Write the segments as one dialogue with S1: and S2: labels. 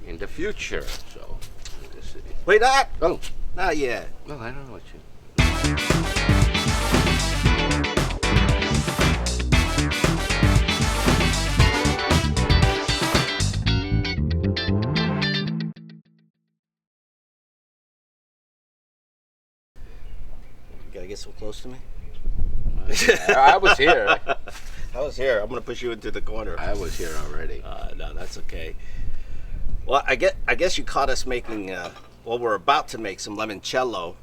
S1: in the future. So, let's see.
S2: Wait, not?
S1: Oh,
S2: Not yet.
S1: well, I don't know what you.
S2: You gotta get so close to me.
S1: I was here.
S2: I was here. I'm gonna push you into the corner.
S1: I was here already.
S2: No, that's okay. Well, I guess you caught us making. Well, we're about to make some limoncello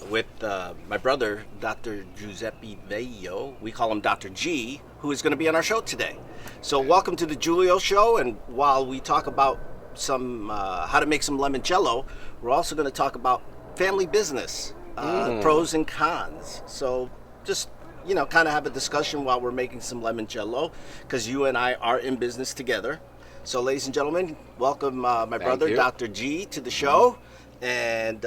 S2: with my brother, Dr. Giuseppe Veglio. We call him Dr. G, who is going to be on our show today. So, welcome to the Giulio Show. And while we talk about some how to make some limoncello, we're also going to talk about family business, pros and cons. So, just kind of have a discussion while we're making some limoncello, because you and I are in business together. So, ladies and gentlemen, welcome my brother,
S1: you.
S2: Dr. G, to the show. And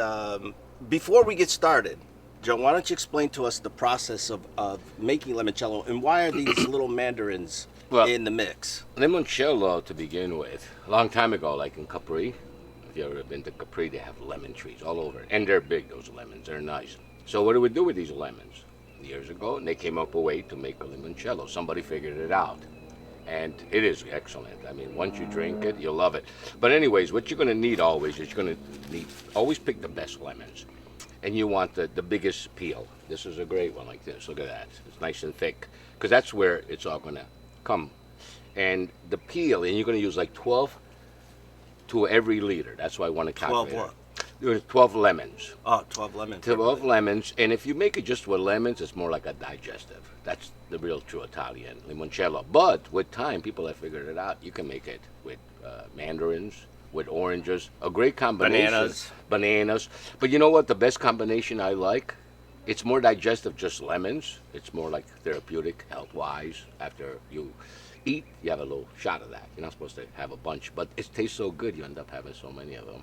S2: before we get started, Joe, why don't you explain to us the process of making limoncello, and why are these little mandarins in the mix?
S1: Limoncello, to begin with, a long time ago, like in Capri, if you ever been to Capri, they have lemon trees all over. And they're big, those lemons. They're nice. So what do we do with these lemons? Years ago, and they came up with a way to make a limoncello. Somebody figured it out. And it is excellent. I mean, once you drink it, you'll love it. But anyways, what you're going to need always is you're going to need, always pick the best lemons. And you want the biggest peel. This is a great one like this. Look at that. It's nice and thick. Because that's where it's all going to come. And the peel, and you're going to use like 12 to every liter. That's why I want to calculate.
S2: 12 what?
S1: There's 12 lemons.
S2: Oh, 12 lemons.
S1: 12 lemons, and if you make it just with lemons, it's more like a digestive. That's the real true Italian limoncello. But with time, people have figured it out. You can make it with mandarins, with oranges, a great combination. Bananas. But you know what? The best combination I like? It's more digestive, just lemons. It's more like therapeutic, health-wise. After you eat, you have a little shot of that. You're not supposed to have a bunch, but it tastes so good, you end up having so many of them.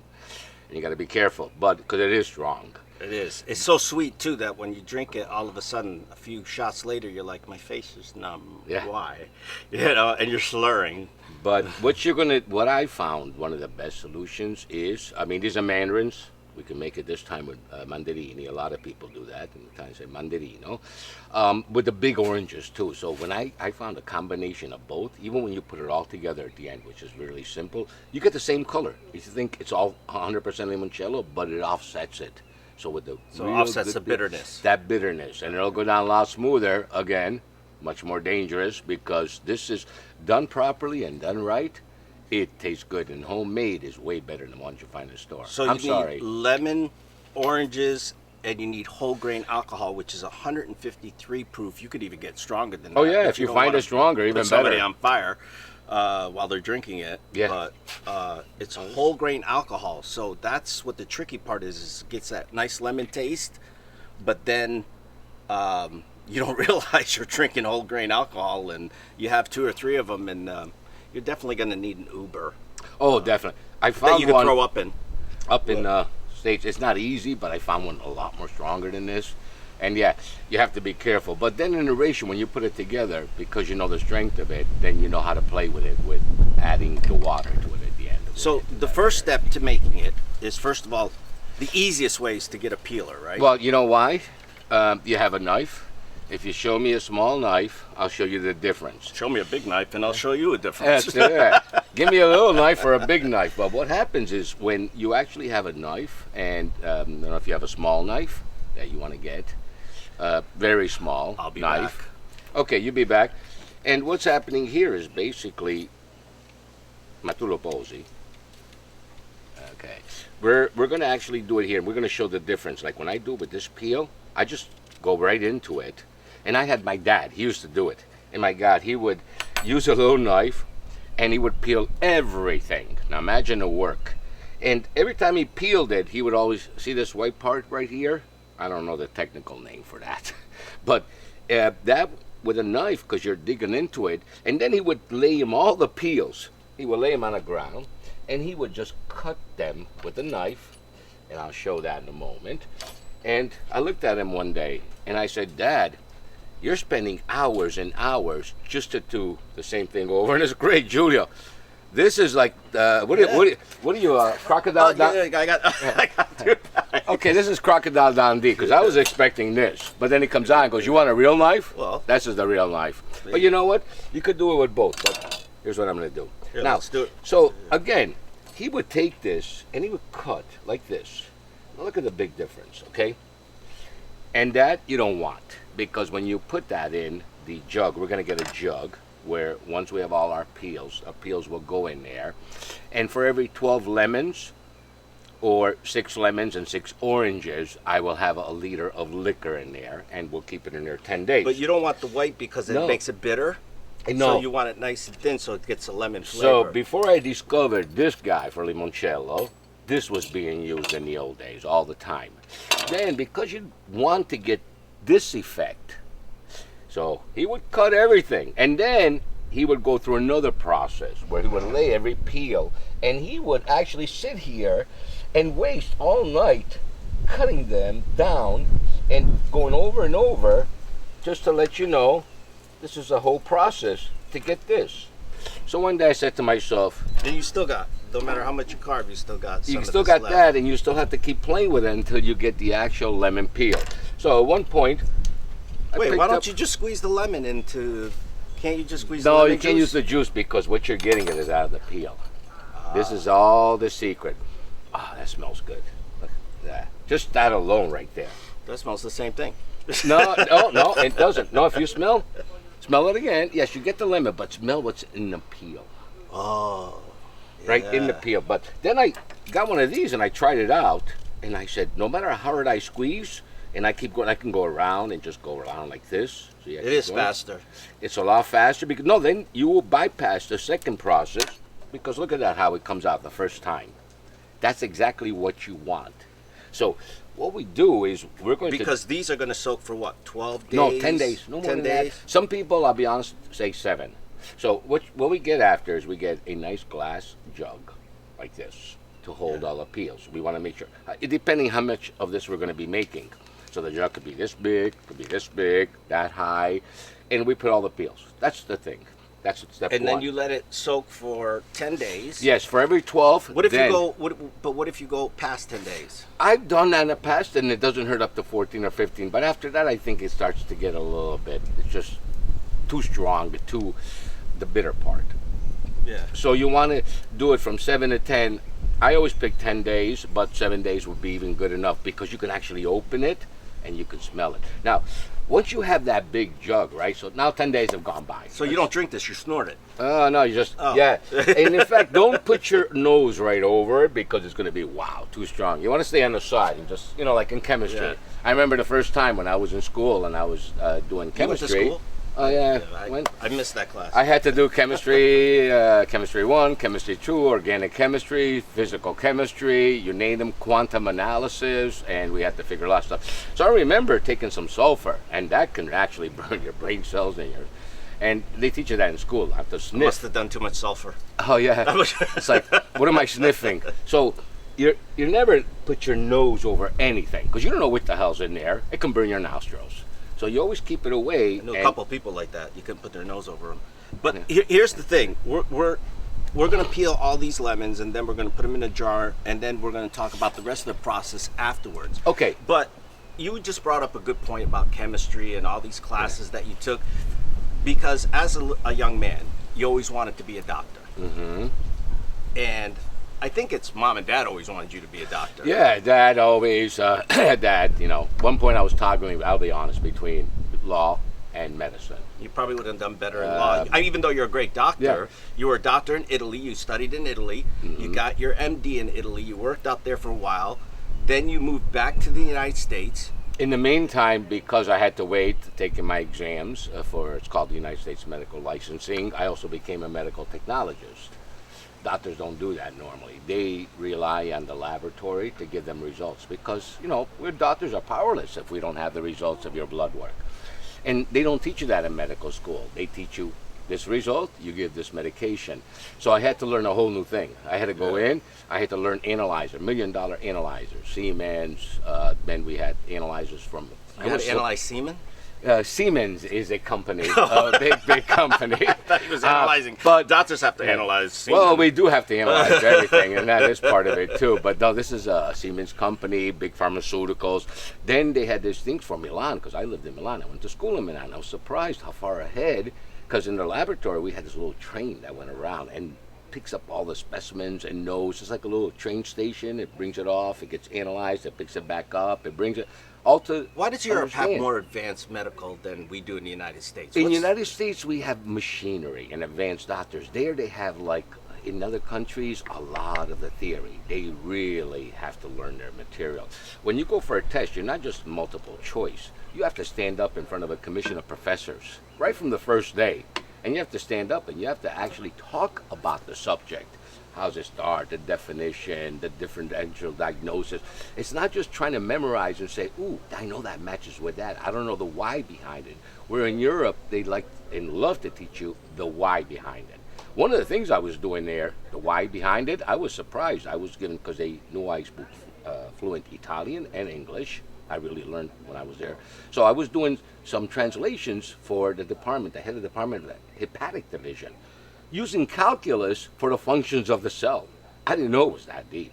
S1: And you got to be careful, but because it is strong.
S2: It is. It's so sweet too that when you drink it, all of a sudden, a few shots later, you're like, my face is numb.
S1: Yeah.
S2: Why? And you're slurring.
S1: But what I found, one of the best solutions is, I mean, these are mandarins. We can make it this time with mandarini. A lot of people do that, and we kind of say mandarino. With the big oranges too. So when I found a combination of both, even when you put it all together at the end, which is really simple, you get the same color. You think it's all 100% limoncello, but it offsets it. So with the
S2: it offsets the bitterness.
S1: That bitterness, and it'll go down a lot smoother. Again, much more dangerous, because this is done properly and done right. It tastes good, and homemade is way better than the ones you find in the store.
S2: So you need lemon, oranges, and you need whole grain alcohol, which is 153 proof. You could even get stronger than that.
S1: Oh yeah, if you find it stronger, even better.
S2: Somebody on fire while they're drinking it.
S1: Yeah.
S2: But it's whole grain alcohol, so that's what the tricky part is it gets that nice lemon taste, but then you don't realize you're drinking whole grain alcohol, and you have 2 or 3 of them, and you're definitely going to need an Uber.
S1: Oh, definitely. I found
S2: that you can
S1: one
S2: throw up in.
S1: Up in States. It's not easy, but I found one a lot more stronger than this. And yeah, you have to be careful. But then in the ratio, when you put it together, because you know the strength of it, then you know how to play with it, with adding the water to it at the end.
S2: So the first step to making it is, first of all, the easiest way is to get a peeler, right?
S1: Well, you know why? You have a knife. If you show me a small knife, I'll show you the difference.
S2: Show me a big knife, and I'll show you a difference.
S1: That's it. Give me a little knife or a big knife. But what happens is when you actually have a knife, and I don't know if you have a small knife that you want to get, very small
S2: I'll be
S1: knife.
S2: back.
S1: Okay, you'll be back. And what's happening here is basically, Matulo Posi. Okay, we're going to actually do it here. We're going to show the difference. Like when I do it with this peel, I just go right into it. And I had my dad, he used to do it. And my God, he would use a little knife and he would peel everything. Now imagine the work. And every time he peeled it, he would always, see this white part right here? I don't know the technical name for that. But that with a knife, because you're digging into it, and then he would lay him all the peels. He would lay them on the ground, and he would just cut them with a knife, and I'll show that in a moment. And I looked at him one day, and I said, Dad, you're spending hours and hours just to do the same thing over. And it's great, Julio. This is like, what are you, Crocodile?
S2: I got two.
S1: Okay, this is Crocodile Dundee, because I was expecting this. But then he comes on and goes, you want a real knife?
S2: Well.
S1: This is the real knife. But you know what? You could do it with both. But here's what I'm going to do.
S2: Here,
S1: now,
S2: let's do it.
S1: So, again, he would take this and he would cut like this. Now look at the big difference, okay? And that you don't want, because when you put that in the jug, we're going to get a jug where once we have all our peels will go in there. And for every 12 lemons or 6 lemons and 6 oranges, I will have a liter of liquor in there, and we'll keep it in there 10 days.
S2: But you don't want the white because it makes it bitter.
S1: No.
S2: So you want it nice and thin so it gets a lemon flavor.
S1: So before I discovered this guy for limoncello, this was being used in the old days all the time. Then, because you want to get this effect, so he would cut everything, and then he would go through another process where he would lay every peel, and he would actually sit here and waste all night cutting them down and going over and over, just to let you know this is a whole process to get this. So one day I said to myself,
S2: and you still got, no matter how much you carve, you still got some
S1: you
S2: of
S1: still
S2: this
S1: got
S2: left.
S1: that, and you still have to keep playing with it until you get the actual lemon peel. So at one point,
S2: Wait, why don't you just squeeze the lemon into? Can't you just squeeze the
S1: No,
S2: lemon
S1: you can't
S2: juice?
S1: use the juice, because what you're getting is out of the peel. This is all the secret. Ah, that smells good. Look at that. Just that alone right there.
S2: That smells the same thing.
S1: No, it doesn't. No, if you smell it again. Yes, you get the lemon, but smell what's in the peel.
S2: Oh.
S1: Right in the
S2: yeah.
S1: peel. But then I got one of these and I tried it out, and I said, no matter how hard I squeeze, and I keep going, I can go around and just go around like this. See,
S2: It is faster.
S1: It's a lot faster, because no, then you will bypass the second process, because look at that, how it comes out the first time. That's exactly what you want. So what we do is we're going
S2: Because these are going to soak for what, 12 days?
S1: No, 10 days. No more
S2: 10
S1: than that.
S2: days?
S1: Some people, I'll be honest, say 7. So what we get after is we get a nice glass jug like this to hold all the peels. We want to make sure, depending how much of this we're going to be making. So the jug could be this big, could be this big, that high, and we put all the peels. That's the thing. That's step one.
S2: And then you let it soak for 10 days.
S1: Yes, for every 12.
S2: What if
S1: then,
S2: you go? What if you go past 10 days?
S1: I've done that in the past, and it doesn't hurt up to 14 or 15. But after that, I think it starts to get a little bit. It's just too strong, the bitter part.
S2: Yeah.
S1: So you want to do it from 7 to 10. I always pick 10 days, but 7 days would be even good enough, because you can actually open it and you can smell it. Now, once you have that big jug, right? So now 10 days have gone by.
S2: So you don't drink this; you snort it.
S1: Oh, no, you just,
S2: Oh.
S1: yeah. And in fact, don't put your nose right over it, because it's going to be, wow, too strong. You want to stay on the side and just, like in chemistry.
S2: Yeah.
S1: I remember the first time when I was in school and I was doing chemistry.
S2: You went to school?
S1: Oh, yeah.
S2: I missed that class.
S1: I had to do chemistry, chemistry 1, chemistry 2, organic chemistry, physical chemistry, you name them, quantum analysis, and we had to figure a lot of stuff. So I remember taking some sulfur, and that can actually burn your brain cells and they teach you that in school. I have to
S2: I
S1: sniff.
S2: must have done too much sulfur.
S1: Oh yeah, it's like, what am I sniffing? So you never put your nose over anything, because you don't know what the hell's in there. It can burn your nostrils. So you always keep it away.
S2: I know a couple people like that. You can put their nose over them. But here's the thing: we're gonna peel all these lemons, and then we're gonna put them in a jar, and then we're gonna talk about the rest of the process afterwards.
S1: Okay.
S2: But you just brought up a good point about chemistry and all these classes that you took, because as a young man, you always wanted to be a doctor.
S1: Mm-hmm.
S2: And I think it's mom and dad always wanted you to be a doctor.
S1: Yeah, Dad always, Dad, one point I was toggling, I'll be honest, between law and medicine.
S2: You probably would have done better in law. Even though you're a great doctor, you were a doctor in Italy, you studied in Italy, you got your MD in Italy, you worked out there for a while, then you moved back to the United States.
S1: In the meantime, because I had to wait taking my exams it's called the United States Medical Licensing, I also became a medical technologist. Doctors don't do that normally. They rely on the laboratory to give them results, because, we doctors are powerless if we don't have the results of your blood work. And they don't teach you that in medical school. They teach you this result, you give this medication. So I had to learn a whole new thing. I had to go in, I had to learn analyzer, $1 million analyzers, Siemens, then we had analyzers from...
S2: You had to analyze semen?
S1: Siemens is a company, a big company.
S2: I thought he was analyzing.
S1: But
S2: doctors have to analyze semen.
S1: well, we do have to analyze everything, and that is part of it too. But no, this is a Siemens company, big pharmaceuticals. Then they had these things for Milan, because I lived in Milan. I went to school in Milan. I was surprised how far ahead, because in the laboratory we had this little train that went around and picks up all the specimens and knows. It's like a little train station. It brings it off, it gets analyzed, it picks it back up, it brings it all to.
S2: Why does Europe have
S1: understand.
S2: more advanced medical than we do in the United States?
S1: In the United States, we have machinery and advanced doctors. There, they have, like in other countries, a lot of the theory. They really have to learn their material. When you go for a test, you're not just multiple choice. You have to stand up in front of a commission of professors right from the first day. And you have to stand up and you have to actually talk about the subject. How's it start, the definition, the differential diagnosis. It's not just trying to memorize and say, ooh, I know that matches with that. I don't know the why behind it. Where in Europe, they like and love to teach you the why behind it. One of the things I was doing there, the why behind it, I was surprised. I was given, because they knew I spoke fluent Italian and English. I really learned when I was there. So I was doing some translations for the department, the head of the department of the hepatic division, using calculus for the functions of the cell. I didn't know it was that deep.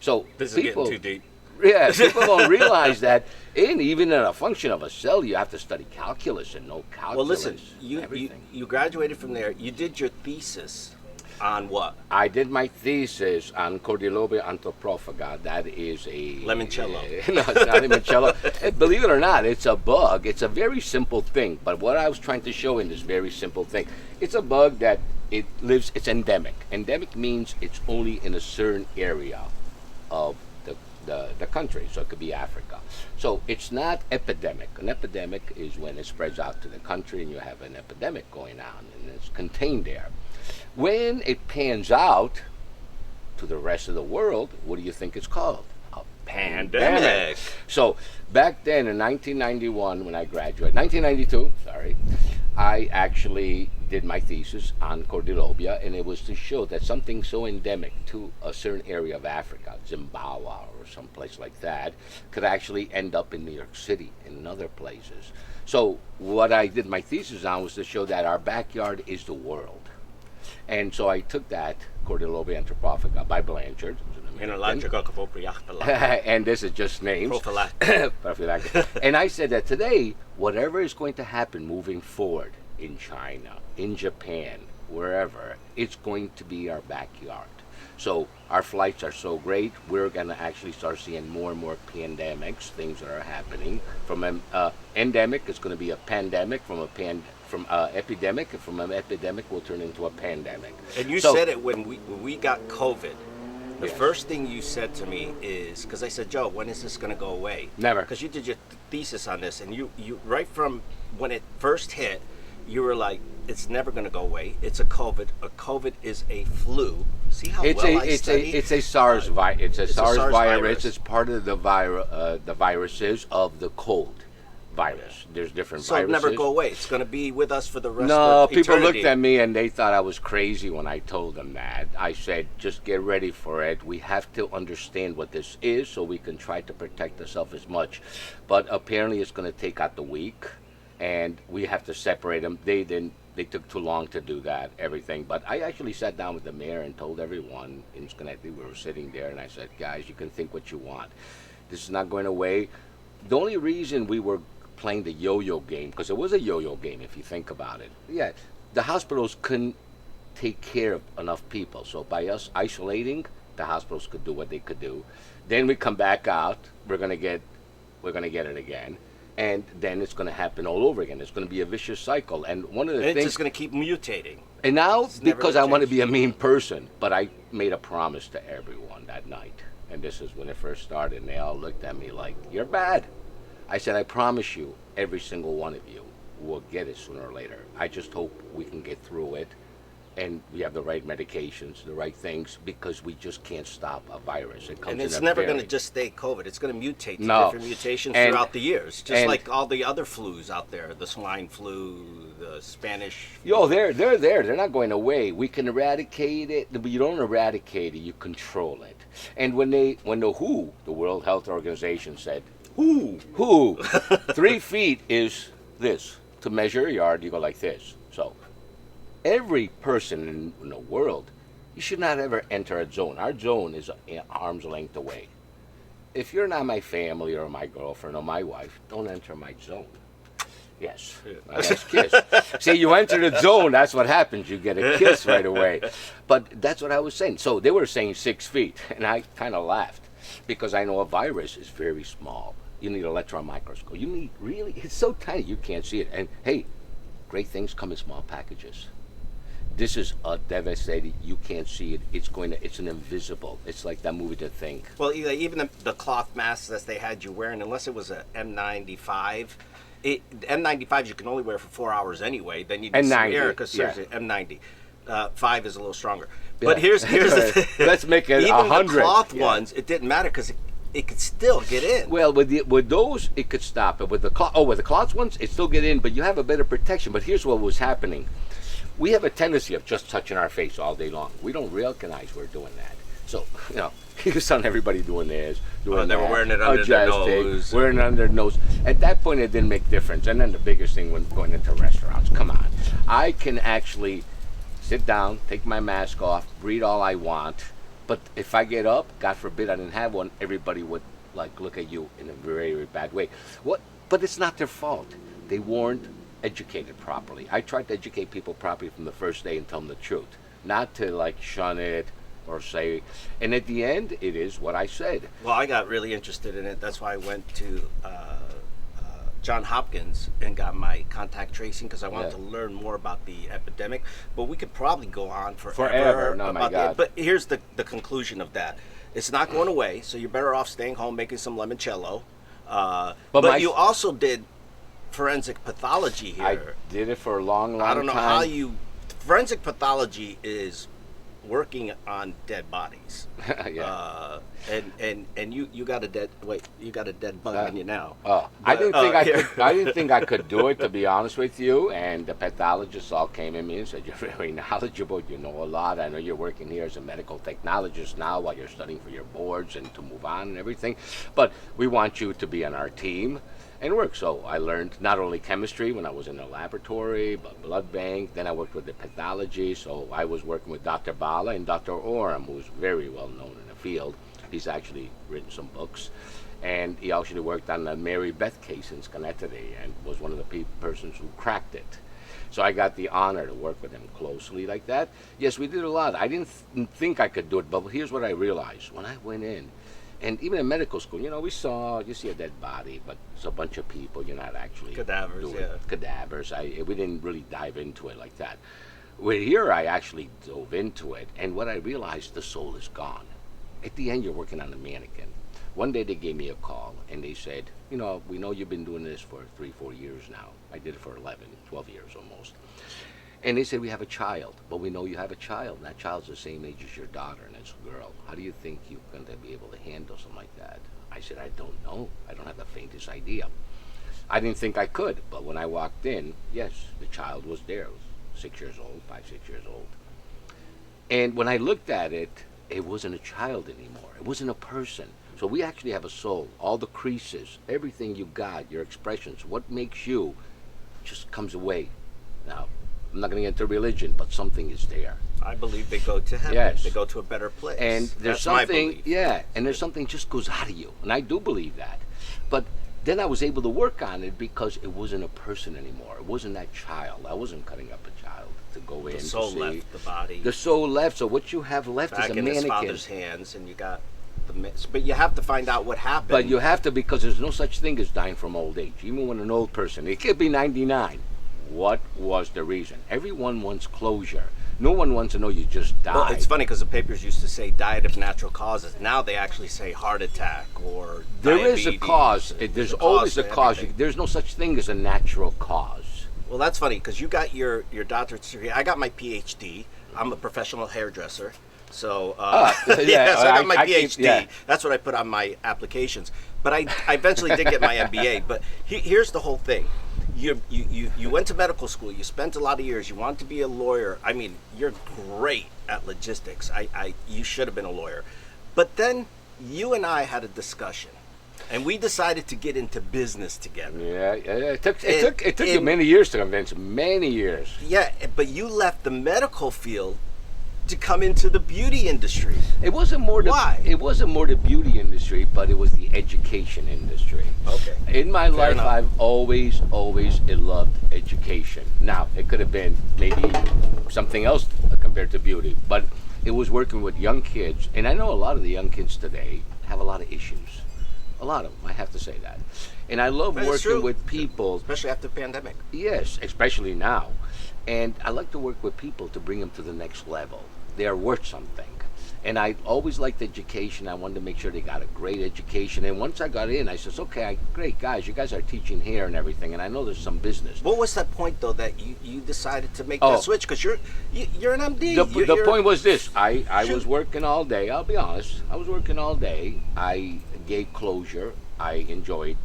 S1: So
S2: This is getting too deep.
S1: Yeah, people don't realize that even in a function of a cell, you have to study calculus and know calculus.
S2: Well, listen, you
S1: everything.
S2: graduated from there. You did your thesis on what?
S1: I did my thesis on Cordyloba antroprophaga. That is a
S2: Limoncello.
S1: No, it's not limoncello. Believe it or not, it's a bug. It's a very simple thing. But what I was trying to show in this very simple thing, it's a bug that it lives. It's endemic. Endemic means it's only in a certain area of the country. So it could be Africa. So it's not epidemic. An epidemic is when it spreads out to the country and you have an epidemic going on and it's contained there. When it pans out to the rest of the world, what do you think it's called? A pandemic. So back then in 1991, when I graduated, 1992, sorry, I actually did my thesis on Cordyloba, and it was to show that something so endemic to a certain area of Africa, Zimbabwe or someplace like that, could actually end up in New York City and in other places. So what I did my thesis on was to show that our backyard is the world. And so I took that, Cordyloba antroprophaga, by Blanchard. And this is just names. Prophylactic. And I said that today, whatever is going to happen moving forward in China, in Japan, wherever, it's going to be our backyard. So our flights are so great, we're going to actually start seeing more and more pandemics, things that are happening. From an endemic, it's going to be a pandemic. From epidemic, and from an epidemic will turn into a pandemic.
S2: And you said it when we got COVID. The first thing you said to me is, because I said, Joe, when is this going to go away?
S1: Never.
S2: Because you did your thesis on this, and you right from when it first hit, you were like, it's never going to go away. It's a COVID. A COVID is a flu. See how I studied?
S1: It's a SARS virus. It's a SARS virus.
S2: virus.
S1: It's part of the viruses of the cold virus. There's different
S2: so
S1: viruses.
S2: So never go away. It's going to be with us for the rest
S1: of
S2: eternity.
S1: People looked at me and they thought I was crazy when I told them that. I said, just get ready for it. We have to understand what this is so we can try to protect ourselves as much. But apparently it's going to take out the weak, and we have to separate them. They took too long to do that, everything. But I actually sat down with the mayor and told everyone in Schenectady, we were sitting there, and I said, guys, you can think what you want. This is not going away. The only reason we were playing the yo-yo game, because it was a yo-yo game if you think about it. Yeah, the hospitals couldn't take care of enough people. So by us isolating, the hospitals could do what they could do. Then we come back out, we're gonna get it again. And then it's going to happen all over again. It's going to be a vicious cycle. And one of the things...
S2: It's just going to keep mutating.
S1: And now, because I want to be a mean person, but I made a promise to everyone that night. And this is when it first started. And they all looked at me like, you're bad. I said, I promise you, every single one of you will get it sooner or later. I just hope we can get through it. And we have the right medications, the right things, because we just can't stop a virus. It comes
S2: and it's never going to just stay COVID. It's going to mutate to different mutations throughout the years, just like all the other flus out there, the swine flu, the Spanish flu.
S1: They're there. They're not going away. We can eradicate it, but you don't eradicate it, you control it. And when the WHO, the World Health Organization, said, WHO, 3 feet is this. To measure a yard, you go like this. So every person in the world, you should not ever enter a zone. Our zone is arm's length away. If you're not my family or my girlfriend or my wife, don't enter my zone. Yes, a nice kiss. See, you enter the zone, that's what happens. You get a kiss right away. But that's what I was saying. So they were saying 6 feet, and I kind of laughed because I know a virus is very small. You need an electron microscope. You need really, it's so tiny you can't see it. And hey, great things come in small packages. This is a devastating. You can't see it. It's an invisible. It's like that movie, The Thing.
S2: Well, even the cloth masks that they had you wearing, unless it was a M95. M95s you can only wear for 4 hours anyway. Then you need some air because seriously, M90. 5 is a little stronger.
S1: Yeah.
S2: But here's the thing.
S1: Let's make it
S2: even
S1: 100.
S2: The cloth ones, it didn't matter because it could still get in.
S1: Well, with those, it could stop it. With the cloth ones, it still get in, but you have a better protection. But here's what was happening. We have a tendency of just touching our face all day long. We don't recognize we're doing that. So, you saw everybody doing this, doing
S2: they
S1: that.
S2: were wearing it under their nose.
S1: Wearing it under their nose. At that point, it didn't make difference. And then the biggest thing when going into restaurants, come on. I can actually sit down, take my mask off, breathe all I want. But if I get up, God forbid I didn't have one, everybody would look at you in a very, very bad way. But it's not their fault. They weren't educated properly. I tried to educate people properly from the first day and tell them the truth. Not to shun it or say, and at the end, it is what I said.
S2: Well, I got really interested in it. That's why I went to John Hopkins and got my contact tracing because I wanted to learn more about the epidemic. But we could probably go on forever
S1: No,
S2: about
S1: my God.
S2: But here's the conclusion of that. It's not going away, so you're better off staying home making some limoncello. But you also did forensic pathology here.
S1: I did it for a long time.
S2: I don't know how forensic pathology is working on dead bodies.
S1: Yeah.
S2: And you got a dead bug in you now.
S1: I didn't think I could do it, to be honest with you. And the pathologists all came at me and said, "You're very knowledgeable. You know a lot. I know you're working here as a medical technologist now while you're studying for your boards and to move on and everything. But we want you to be on our team and work." So I learned not only chemistry when I was in the laboratory, but blood bank. Then I worked with the pathology. So I was working with Dr. Bala and Dr. Oram, who's very well known in the field. He's actually written some books. And he actually worked on the Mary Beth case in Schenectady and was one of the persons who cracked it. So I got the honor to work with him closely like that. Yes, we did a lot. I didn't think I could do it, but here's what I realized. When I went in, and even in medical school, you see a dead body, but it's a bunch of people. You're not actually
S2: cadavers.
S1: doing cadavers. We didn't really dive into it like that. Well, here I actually dove into it, and what I realized, the soul is gone. At the end, you're working on a mannequin. One day they gave me a call, and they said, we know you've been doing this for 3-4 years now. I did it for 11, 12 years almost. And they said, we have a child, but we know you have a child, and that child's the same age as your daughter, and it's a girl. How do you think you're going to be able to handle something like that? I said, I don't know. I don't have the faintest idea. I didn't think I could, but when I walked in, yes, the child was there. It was 6 years old, 5, 6 years old. And when I looked at it, it wasn't a child anymore. It wasn't a person. So we actually have a soul. All the creases, everything you got, your expressions, what makes you just comes away. Now, I'm not going to get into religion, but something is there.
S2: I believe they go to heaven.
S1: Yes.
S2: They go to a better place.
S1: And there's
S2: That's my
S1: something,
S2: belief.
S1: and there's something just goes out of you. And I do believe that. But then I was able to work on it because it wasn't a person anymore. It wasn't that child. I wasn't cutting up a child to go in.
S2: The soul
S1: to see.
S2: left the body.
S1: The soul left. So what you have left
S2: Back
S1: is a
S2: in
S1: mannequin.
S2: his father's hands, and you got but you have to find out what happened.
S1: But you have to, because there's no such thing as dying from old age. Even when an old person, it could be 99. What was the reason? Everyone wants closure. No one wants to know you just died.
S2: Well, it's funny because the papers used to say died of natural causes. Now they actually say heart attack or
S1: there
S2: diabetes.
S1: is a cause. There's always a cause.
S2: Everything.
S1: There's no such thing as a natural cause.
S2: Well, that's funny because you got your doctorate degree. I got my PhD. I'm a professional hairdresser. So, so I got my PhD. That's what I put on my applications. But I eventually did get my MBA. But here's the whole thing. You went to medical school. You spent a lot of years. You wanted to be a lawyer. I mean, you're great at logistics. You should have been a lawyer. But then you and I had a discussion. And we decided to get into business together.
S1: Yeah. It took you many years to convince. Many years.
S2: Yeah, but you left the medical field to come into the beauty industry.
S1: It wasn't more
S2: Why?
S1: It wasn't more the beauty industry, but it was the education industry.
S2: Okay.
S1: In my life,
S2: enough.
S1: I've always loved education. Now, it could have been maybe something else compared to beauty, but it was working with young kids, and I know a lot of the young kids today have a lot of issues. A lot of them, I have to say that. And I love
S2: But it's
S1: working
S2: true.
S1: with people.
S2: Especially after the pandemic.
S1: Yes, especially now. And I like to work with people to bring them to the next level. They are worth something. And I always liked education. I wanted to make sure they got a great education. And once I got in, I says, okay, great guys, you guys are teaching here and everything. And I know there's some business.
S2: What was that point though that you decided to make that switch? Because you're an MD.
S1: The point was this. I
S2: Shoot.
S1: was working all day. I'll be honest. I was working all day. I gave closure. I enjoyed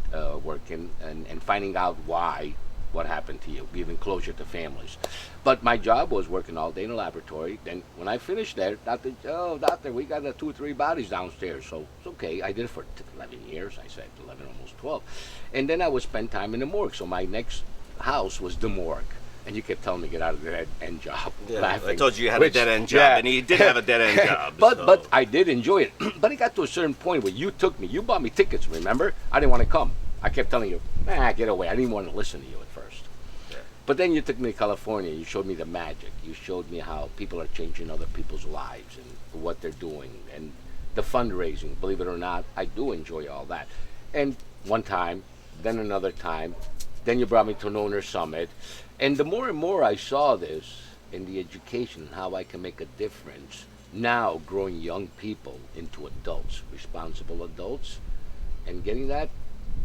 S1: working and finding out what happened to you, giving closure to families. But my job was working all day in the laboratory. Then when I finished there, doctor, we got 2 or 3 bodies downstairs. So it's okay. I did it for 11 years. I said 11, almost 12. And then I would spend time in the morgue. So my next house was the morgue. And you kept telling me to get out of the dead-end job.
S2: Yeah,
S1: laughing.
S2: I told you you had a dead-end job, and he did have a dead-end job.
S1: But I did enjoy it. But it got to a certain point where you took me. You bought me tickets, remember? I didn't want to come. I kept telling you, get away. I didn't want to listen to you at first.
S2: Yeah.
S1: But then you took me to California. You showed me the magic. You showed me how people are changing other people's lives and what they're doing. And the fundraising, believe it or not, I do enjoy all that. And one time, then another time, then you brought me to an owner summit. And the more and more I saw this in the education, how I can make a difference, now growing young people into adults, responsible adults, and getting that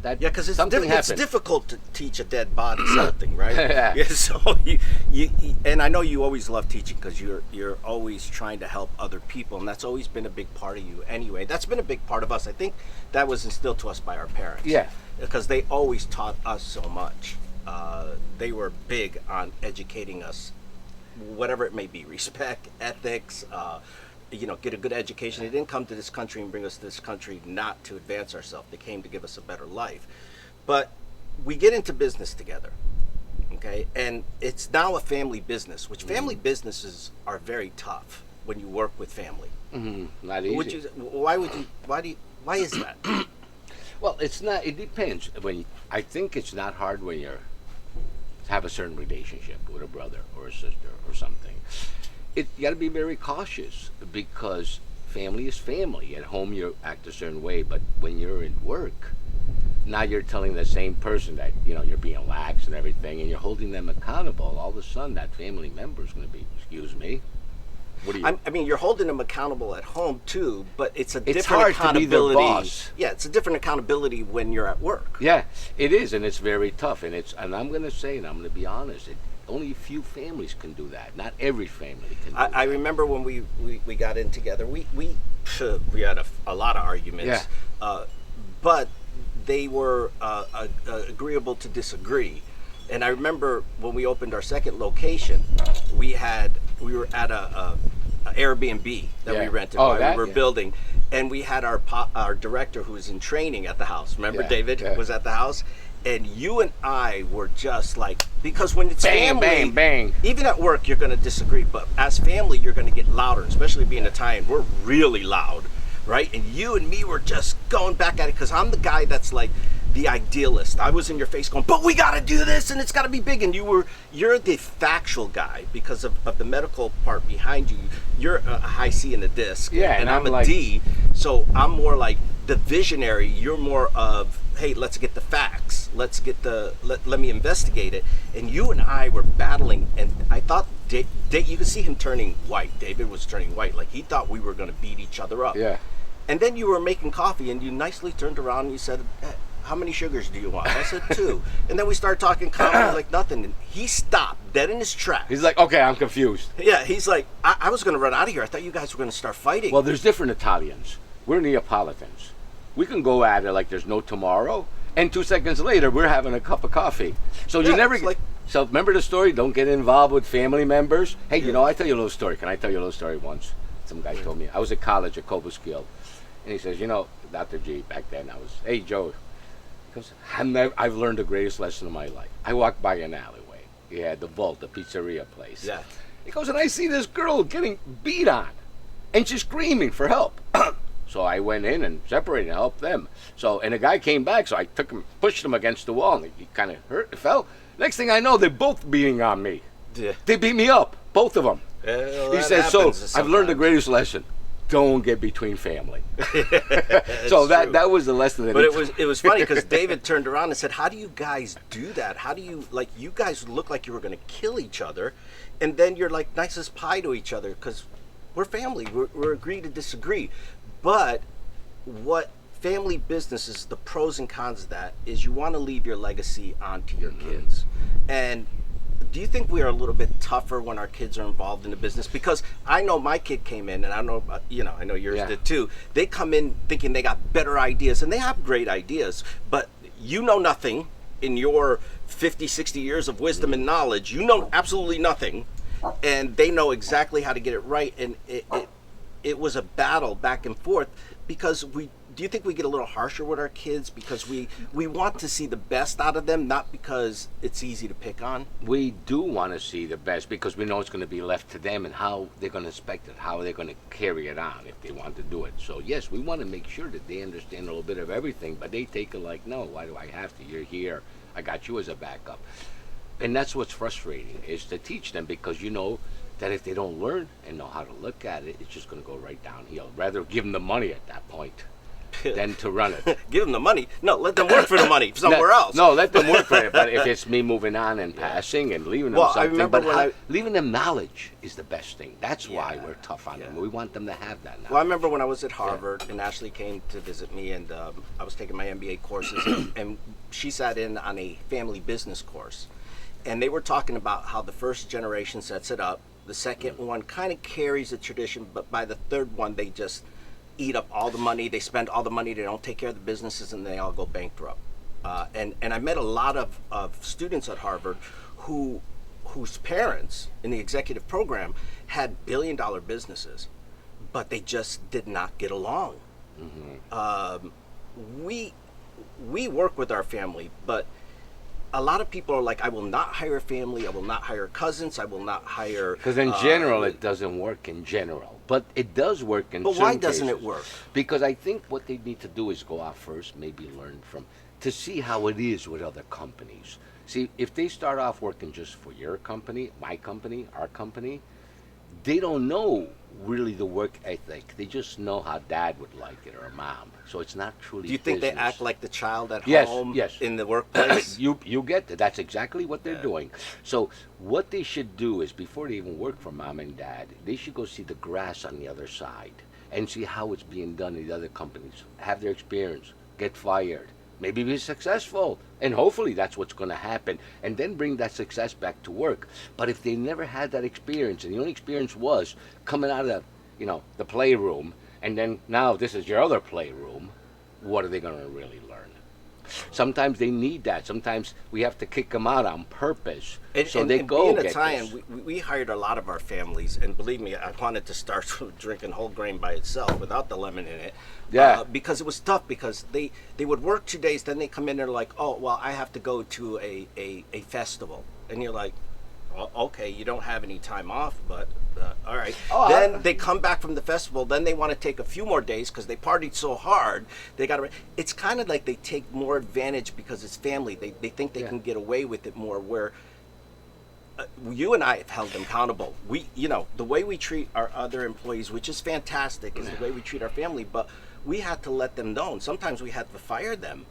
S2: Yeah, because it's
S1: happened.
S2: difficult to teach a dead body something, right?
S1: Yeah.
S2: So you and I know you always love teaching because you're always trying to help other people, and that's always been a big part of you. Anyway, that's been a big part of us. I think that was instilled to us by our parents.
S1: Yeah.
S2: Because they always taught us so much. They were big on educating us, whatever it may be, respect, ethics. Get a good education. They didn't come to this country and bring us to this country not to advance ourselves. They came to give us a better life. But we get into business together, okay? And it's now a family business, which family businesses are very tough when you work with family.
S1: Not easy.
S2: Why is that?
S1: Well, it's not. It depends. I think it's not hard when you have a certain relationship with a brother or a sister or something. You got to be very cautious because family is family. At home, you act a certain way, but when you're at work, now you're telling the same person that you're being lax and everything, and you're holding them accountable. All of a sudden, that family member is going to be, excuse me. What do you?
S2: I mean, you're holding them accountable at home too, but it's a
S1: It's
S2: different
S1: hard to be their
S2: accountability.
S1: boss.
S2: Yeah, it's a different accountability when you're at work.
S1: Yeah, it is, and it's very tough. And I'm going to say, and I'm going to be honest, only a few families can do that. Not every family can do that.
S2: I remember when we got in together, we had a lot of arguments, but they were agreeable to disagree. And I remember when we opened our second location, we were at a Airbnb that we rented while we were building, and we had our director who was in training at the house. Remember, David was at the house, and you and I were just like, because when it's
S1: bang,
S2: family,
S1: bang, bang.
S2: even at work you're going to disagree, but as family you're going to get louder. Especially being Italian, we're really loud, right? And you and me were just going back at it because I'm the guy that's like the idealist. I was in your face going, but we got to do this and it's got to be big. And you're the factual guy because of the medical part behind you. You're a high C and a disc, and I'm a D. So I'm more like the visionary. You're more of, hey, let's get the facts. Let's get let me investigate it. And you and I were battling, and I thought you could see him turning white. David was turning white, like he thought we were going to beat each other up.
S1: Yeah.
S2: And then you were making coffee, and you nicely turned around and you said, how many sugars do you want? I said 2. And then we started talking calmly like nothing. And he stopped dead in his tracks.
S1: He's like, okay, I'm confused.
S2: Yeah, he's like, I was going to run out of here. I thought you guys were going to start fighting.
S1: Well, there's different Italians. We're Neapolitans. We can go at it like there's no tomorrow, and 2 seconds later, we're having a cup of coffee. So you never get... So remember the story? Don't get involved with family members. Hey, I tell you a little story. Can I tell you a little story once? Some guy told me. I was at college at Cobleskill, And he says, Dr. G, back then I was, hey, Joe. He goes, I've learned the greatest lesson of my life. I walked by an alleyway. He had the Vault, the pizzeria place.
S2: Yeah.
S1: He goes, and I see this girl getting beat on, and she's screaming for help. So I went in and separated and helped them. So, and the guy came back, so I took him, pushed him against the wall, and he kind of hurt, fell. Next thing I know, they're both beating on me.
S2: Yeah.
S1: They beat me up, both of them.
S2: Well,
S1: He said, so I've learned the greatest lesson. Don't get between family. So that was the lesson. That
S2: but it was funny because David turned around and said, how do you guys do that? How do you, like, you guys look like you were going to kill each other, and then you're like nice as pie to each other because we're family. We're agree to disagree. But what family business is, the pros and cons of that is you want to leave your legacy onto your kids. And do you think we are a little bit tougher when our kids are involved in the business? Because I know my kid came in, and I know, I know yours did too. They come in thinking they got better ideas, and they have great ideas, but you know nothing in your 50, 60 years of wisdom and knowledge. You know absolutely nothing, and they know exactly how to get it right. And it was a battle back and forth because do you think we get a little harsher with our kids because we want to see the best out of them, not because it's easy to pick on?
S1: We do want to see the best because we know it's going to be left to them and how they're going to expect it, how they're going to carry it on if they want to do it. So yes, we want to make sure that they understand a little bit of everything, but they take it like, no, why do I have to? You're here. I got you as a backup. And that's what's frustrating, is to teach them, because you know that if they don't learn and know how to look at it, it's just going to go right downhill. Rather give them the money at that point than to run it.
S2: Give them the money? No, let them work for the money somewhere else.
S1: No, let them work for it. But if it's me moving on and passing and leaving them something,
S2: I remember
S1: but leaving them knowledge is the best thing. That's why we're tough on them. We want them to have that knowledge.
S2: Well, I remember when I was at Harvard and Ashley came to visit me, and I was taking my MBA courses, and she sat in on a family business course. And they were talking about how the first generation sets it up. The second one kind of carries the tradition, but by the third one, they just eat up all the money. They spend all the money. They don't take care of the businesses, and they all go bankrupt. And I met a lot of students at Harvard whose parents in the executive program had billion-dollar businesses, but they just did not get along. We work with our family, but a lot of people are like, I will not hire family, I will not hire cousins, I will not hire...
S1: Because in general, it doesn't work in general. But it does work in some
S2: cases. But why doesn't it work?
S1: Because I think what they need to do is go out first, maybe learn to see how it is with other companies. See, if they start off working just for your company, my company, our company, they don't know really the work ethic. They just know how dad would like it or mom. So it's not truly
S2: Do you think
S1: business.
S2: they act like the child at
S1: Yes,
S2: home
S1: yes.
S2: in the workplace?
S1: You get that. That's exactly what they're doing. So what they should do is, before they even work for mom and dad, they should go see the grass on the other side and see how it's being done in the other companies. Have their experience. Get fired. Maybe be successful, and hopefully that's what's going to happen, and then bring that success back to work. But if they never had that experience, and the only experience was coming out of the playroom, and then now this is your other playroom, what are they going to really learn? Sometimes they need that. Sometimes we have to kick them out on purpose, so they go
S2: being
S1: get
S2: Italian, we hired a lot of our families, and believe me, I wanted to start drinking whole grain by itself without the lemon in it.
S1: Yeah.
S2: Because it was tough, because they would work 2 days, then they come in and they're like, oh, well, I have to go to a festival. And you're like, well, okay, you don't have any time off, but all right. Then they come back from the festival, then they want to take a few more days because they partied so hard. It's kind of like they take more advantage because it's family. They think they can get away with it more, where you and I have held them accountable. The way we treat our other employees, which is fantastic, is the way we treat our family, but we had to let them know. And sometimes we had to fire them.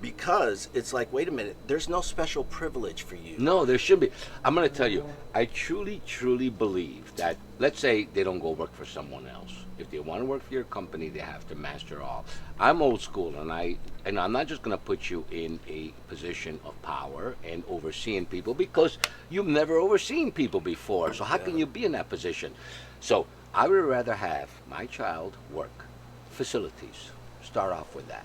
S2: Because it's like, wait a minute, there's no special privilege for you.
S1: No, there should be. I'm going to tell you, I truly, truly believe that, let's say they don't go work for someone else. If they want to work for your company, they have to master all. I'm old school, and I'm not just going to put you in a position of power and overseeing people, because you've never overseen people before. So how can you be in that position? So I would rather have my child work facilities. Start off with that.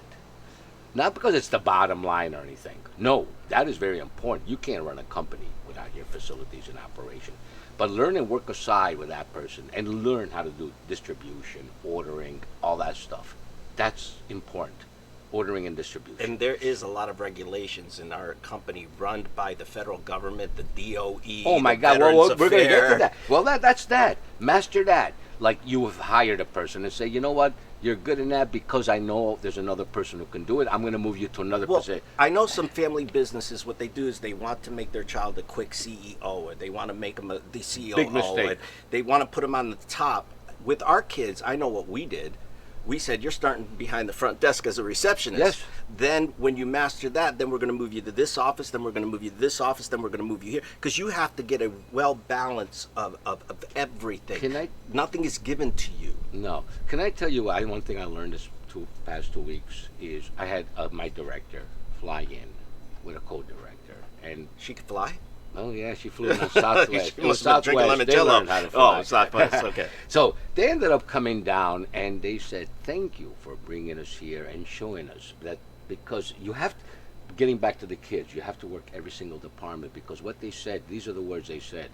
S1: Not because it's the bottom line or anything. No, that is very important. You can't run a company without your facilities in operation. But learn and work aside with that person and learn how to do distribution, ordering, all that stuff. That's important. Ordering and distribution.
S2: And there is a lot of regulations in our company run by the federal government, the DOE.
S1: Oh my
S2: the
S1: God!
S2: Veterans
S1: Well, we're going to get to
S2: Affairs.
S1: that. Well, that's that. Master that. Like you have hired a person and say, you know what, you're good in that because I know there's another person who can do it. I'm going to move you to another
S2: Well,
S1: position.
S2: I know some family businesses. What they do is they want to make their child a quick CEO, or they want to make them the COO.
S1: Big mistake.
S2: And they want to put them on the top. With our kids, I know what we did. We said, you're starting behind the front desk as a receptionist.
S1: Yes.
S2: Then when you master that, then we're going to move you to this office, then we're going to move you to this office, then we're going to move you here. Because you have to get a well balance of everything.
S1: Can I?
S2: Nothing is given to you.
S1: No. Can I tell you one thing I learned this past 2 weeks is I had my director fly in with a co-director. And
S2: She could fly?
S1: oh yeah, she flew in on Southwest.
S2: She
S1: It was
S2: must have been drinking
S1: Southwest. They
S2: limoncello.
S1: learned how to fly.
S2: Oh, Southwest, okay.
S1: So they ended up coming down and they said, thank you for bringing us here and showing us that, because you have to, getting back to the kids, you have to work every single department, because what they said, these are the words they said.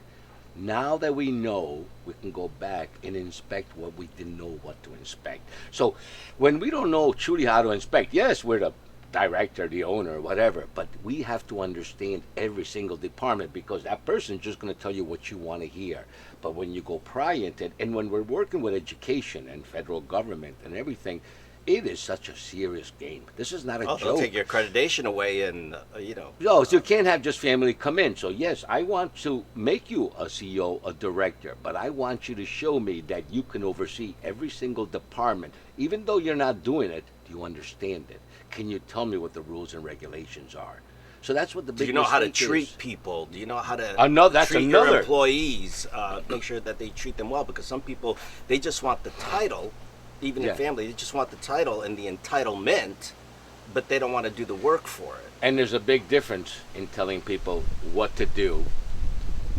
S1: Now that we know, we can go back and inspect what we didn't know what to inspect. So when we don't know truly how to inspect, yes, we're the director, the owner, whatever, but we have to understand every single department, because that person's just going to tell you what you want to hear. But when you go pry into it, and when we're working with education and federal government and everything, it is such a serious game. This is not a
S2: Oh, they'll
S1: joke.
S2: take your accreditation away and,
S1: No, so you can't have just family come in. So yes, I want to make you a CEO, a director, but I want you to show me that you can oversee every single department. Even though you're not doing it, do you understand it? Can you tell me what the rules and regulations are? So that's what the big
S2: Do you know how to
S1: mistake
S2: treat
S1: is.
S2: people? Do you know how to
S1: That's
S2: treat
S1: another.
S2: your employees? Make sure that they treat them well, because some people, they just want the title, even
S1: Yeah.
S2: in family, they just want the title and the entitlement, but they don't want to do the work for it.
S1: And there's a big difference in telling people what to do,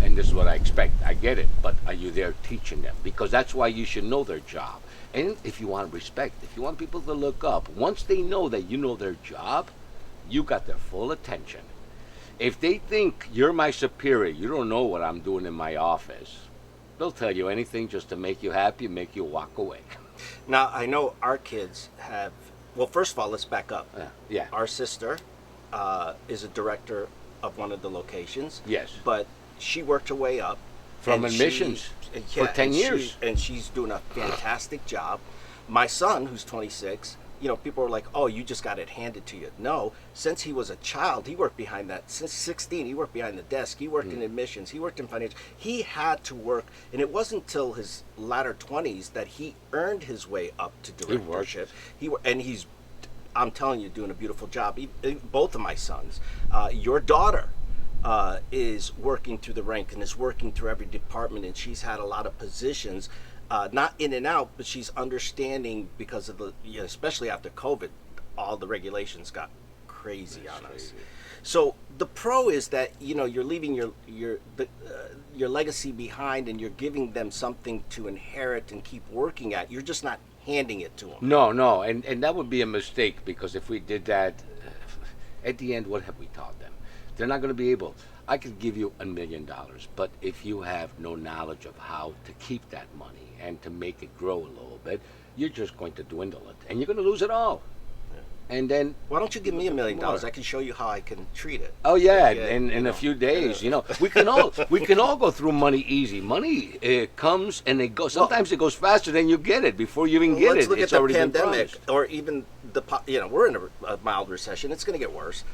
S1: and this is what I expect. I get it, but are you there teaching them? Because that's why you should know their job. And if you want respect, if you want people to look up, once they know that you know their job, you got their full attention. If they think you're my superior, you don't know what I'm doing in my office, they'll tell you anything just to make you happy, make you walk away.
S2: Now, I know our kids have, well, first of all, let's back up.
S1: Yeah.
S2: Our sister is a director of one of the locations.
S1: Yes.
S2: But she worked her way up.
S1: From
S2: and
S1: admissions for 10
S2: and
S1: years.
S2: and she's doing a fantastic job. My son, who's 26, people are like, oh, you just got it handed to you. No, since he was a child, he worked behind that. Since 16, he worked behind the desk. He worked in admissions. He worked in finance. He had to work, and it wasn't until his latter 20s that he earned his way up to directorship. And he's, I'm telling you, doing a beautiful job. Both of my sons. Your daughter is working through the rank and is working through every department, and she's had a lot of positions. Not in and out, but she's understanding, because of the, especially after COVID, all the regulations got crazy on us. So the pro is that you're leaving your legacy behind, and you're giving them something to inherit and keep working at. You're just not handing it to them.
S1: No, and that would be a mistake, because if we did that, at the end, what have we taught them? They're not going to be able. I could give you $1 million, but if you have no knowledge of how to keep that money and to make it grow a little bit, you're just going to dwindle it, and you're going to lose it all. Yeah. And then,
S2: why don't you give me $1 million? I can show you how I can treat it.
S1: Oh yeah, in a few days, we can all go through money easy. Money comes and it goes. Sometimes it goes faster than you get it before you even get
S2: Let's
S1: it.
S2: look
S1: It's
S2: at the
S1: already been
S2: pandemic,
S1: promised.
S2: or even we're in a mild recession. It's going to get worse,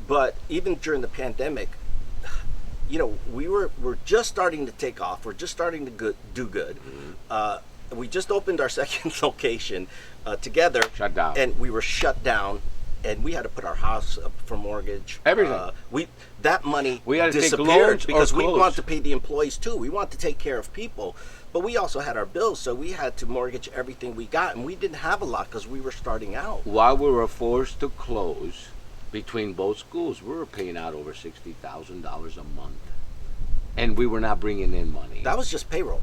S2: but even during the pandemic, we're just starting to take off. We're just starting to do good. Mm-hmm. We just opened our second location together.
S1: Shut down.
S2: And we were shut down, and we had to put our house up for mortgage.
S1: Everything.
S2: That money
S1: We had to take
S2: disappeared
S1: loans or
S2: because we
S1: close.
S2: want to pay the employees too. We want to take care of people, but we also had our bills, so we had to mortgage everything we got, and we didn't have a lot because we were starting out.
S1: While we were forced to close between both schools, we were paying out over $60,000 a month, and we were not bringing in money.
S2: That was just payroll.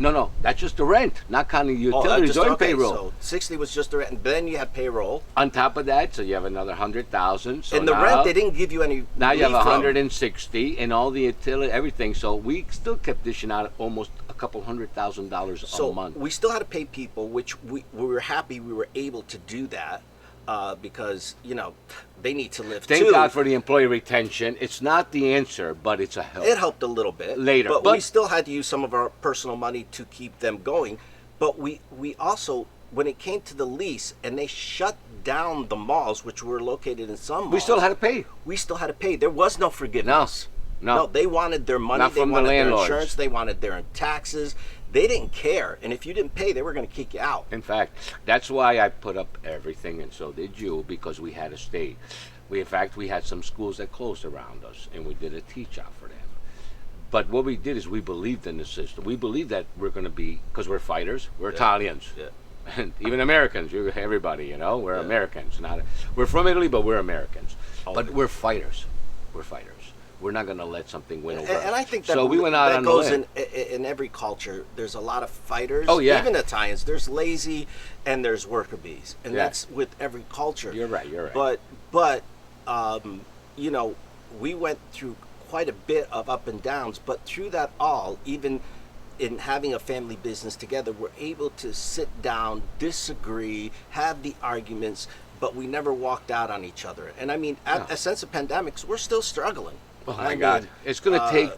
S1: No, that's just the rent, not counting the utilities or payroll.
S2: So 60 was just the rent, and then you had payroll.
S1: On top of that, so you have another 100,000. So
S2: and the rent, they didn't give you any.
S1: Now you have
S2: relief from.
S1: 160, and all the utility, everything. So we still kept dishing out almost a couple $100,000 a month.
S2: We still had to pay people, which we were happy we were able to do that because they need to live too.
S1: Thank God for the employee retention. It's not the answer, but it's a help.
S2: It helped a little bit
S1: later,
S2: but we still had to use some of our personal money to keep them going. But we also, when it came to the lease, and they shut down the malls, which were located in some malls,
S1: we still had to pay.
S2: We still had to pay. There was no forgiveness. No, they wanted their money.
S1: Not
S2: they
S1: from
S2: wanted
S1: the
S2: their
S1: landlords.
S2: insurance. They wanted their taxes. They didn't care. And if you didn't pay, they were going to kick you out.
S1: In fact, that's why I put up everything, and so did you, because we had to stay. In fact, we had some schools that closed around us, and we did a teach-out for them. But what we did is we believed in the system. We believed that we're going to be, because we're fighters, we're Italians.
S2: Yeah.
S1: And even Americans, everybody, we're Americans. We're from Italy, but we're Americans. But we're fighters. We're fighters. We're not going to let something win over us.
S2: And I think that,
S1: so we went out
S2: that
S1: on
S2: goes
S1: the limb.
S2: in every culture. There's a lot of fighters.
S1: Oh, yeah.
S2: Even Italians. There's lazy and there's worker bees. And that's with every culture.
S1: You're right.
S2: But we went through quite a bit of up and downs. But through that all, even in having a family business together, we're able to sit down, disagree, have the arguments, but we never walked out on each other. And I mean, since the pandemics, we're still struggling.
S1: Oh my God. It's going to take,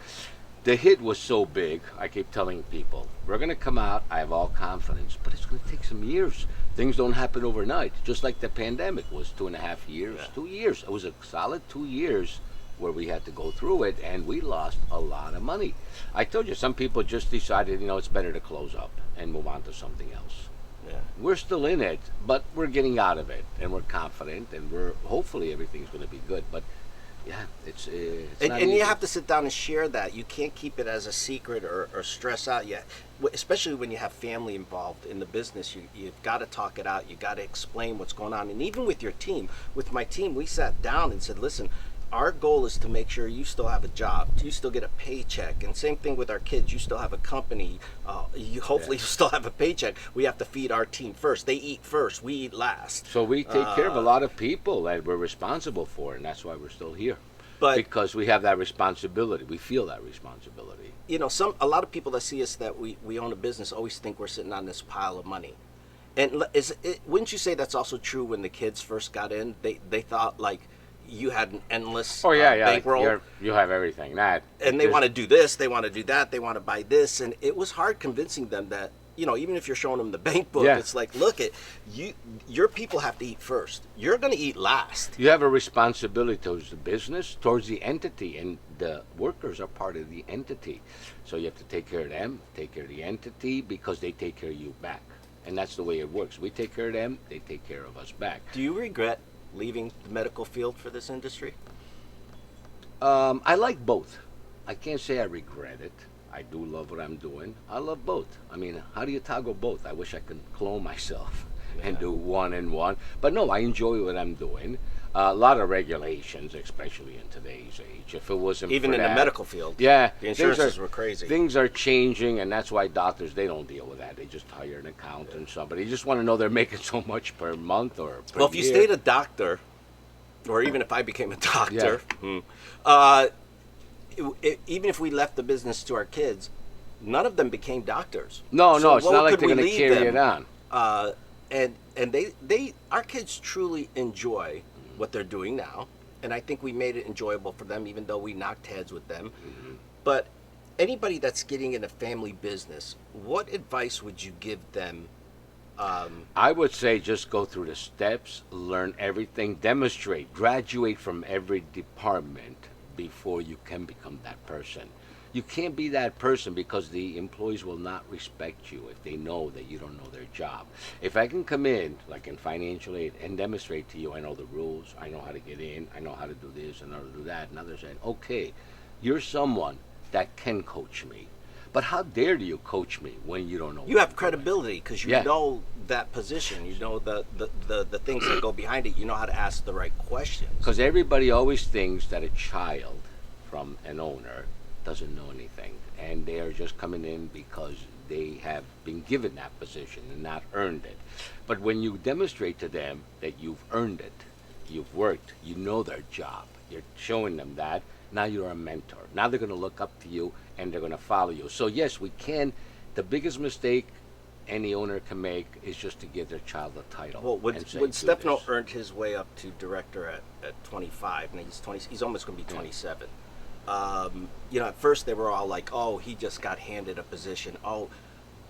S1: the hit was so big, I keep telling people, we're going to come out, I have all confidence, but it's going to take some years. Things don't happen overnight. Just like the pandemic was 2.5 years, 2 years. It was a solid 2 years where we had to go through it, and we lost a lot of money. I told you, some people just decided, it's better to close up and move on to something else.
S2: Yeah.
S1: We're still in it, but we're getting out of it, and we're confident, and hopefully everything's going to be good. But yeah, it's not
S2: and
S1: easy.
S2: you have to sit down and share that. You can't keep it as a secret or stress out yet, especially when you have family involved in the business. You've got to talk it out. You got to explain what's going on. And even with your team, with my team, we sat down and said, listen, our goal is to make sure you still have a job, you still get a paycheck, and same thing with our kids. You still have a company. Hopefully you still have a paycheck. We have to feed our team first. They eat first. We eat last.
S1: So we take care of a lot of people that we're responsible for, and that's why we're still here. Because we have that responsibility. We feel that responsibility.
S2: A lot of people that see us that we own a business always think we're sitting on this pile of money. And wouldn't you say that's also true when the kids first got in? They thought like you had an endless bankroll.
S1: You have everything.
S2: And they want to do this, they want to do that, they want to buy this. And it was hard convincing them that, even if you're showing them the bank book, it's like, look, your people have to eat first. You're going to eat last.
S1: You have a responsibility towards the business, towards the entity, and the workers are part of the entity. So you have to take care of them, take care of the entity, because they take care of you back. And that's the way it works. We take care of them, they take care of us back.
S2: Do you regret leaving the medical field for this industry?
S1: I like both. I can't say I regret it. I do love what I'm doing. I love both. I mean, how do you toggle both? I wish I could clone myself and do one and one. But no, I enjoy what I'm doing. A lot of regulations, especially in today's age. If it wasn't
S2: even
S1: for
S2: in
S1: that,
S2: the medical field,
S1: the
S2: insurances were crazy.
S1: Things are changing, and that's why doctors, they don't deal with that. They just hire an accountant, somebody. You just want to know they're making so much per month or per
S2: Well, if you
S1: year.
S2: stayed a doctor, or even if I became a doctor, even if we left the business to our kids, none of them became doctors.
S1: No,
S2: So
S1: it's
S2: what
S1: not like
S2: could
S1: they're
S2: we
S1: going to
S2: leave
S1: carry
S2: them?
S1: it on.
S2: And our kids truly enjoy what they're doing now, and I think we made it enjoyable for them, even though we knocked heads with them. But anybody that's getting in a family business, what advice would you give them?
S1: I would say just go through the steps, learn everything, demonstrate, graduate from every department before you can become that person. You can't be that person because the employees will not respect you if they know that you don't know their job. If I can come in, like in financial aid, and demonstrate to you, I know the rules, I know how to get in, I know how to do this, and how to do that, and others saying, okay, you're someone that can coach me. But how dare you coach me when you don't know?
S2: You have credibility because you know that position. You know the things that go behind it. You know how to ask the right questions.
S1: Because everybody always thinks that a child from an owner doesn't know anything, and they are just coming in because they have been given that position and not earned it. But when you demonstrate to them that you've earned it, you've worked, you know their job, you're showing them that, now you're a mentor. Now they're going to look up to you and they're going to follow you. So yes, we can. The biggest mistake any owner can make is just to give their child a title.
S2: Well, when
S1: and say,
S2: Stefano
S1: "Do this."
S2: earned his way up to director at 25, and he's 20, he's almost going to be 27. You know, at first they were all like, "Oh, he just got handed a position." Oh,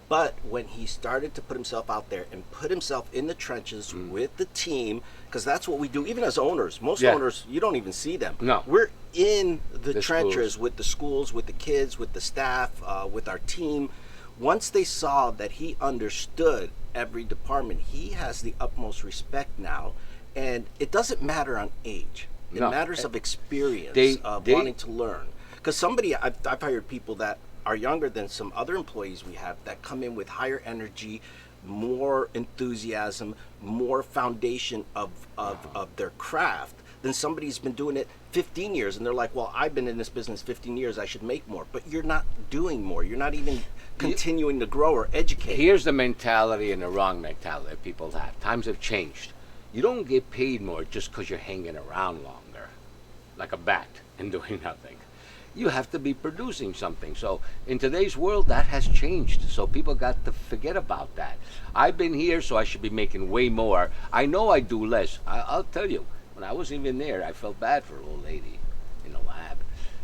S2: but when he started to put himself out there and put himself in the trenches with the team, because that's what we do, even as owners. Most
S1: Yeah.
S2: owners, you don't even see them.
S1: No.
S2: We're in the trenches
S1: schools.
S2: with the schools, with the kids, with the staff, with our team. Once they saw that he understood every department, he has the utmost respect now. And it doesn't matter on age. It
S1: No.
S2: matters of experience,
S1: They-
S2: wanting to learn. Because I've hired people that are younger than some other employees we have that come in with higher energy, more enthusiasm, more foundation of their craft than somebody who's been doing it 15 years. And they're like, well, I've been in this business 15 years, I should make more. But you're not doing more. You're not even continuing to grow or educate.
S1: Here's the mentality and the wrong mentality that people have. Times have changed. You don't get paid more just because you're hanging around longer, like a bat and doing nothing. You have to be producing something. So in today's world, that has changed. So people got to forget about that. I've been here, so I should be making way more. I know I do less. I'll tell you, when I was even there, I felt bad for an old lady in the lab.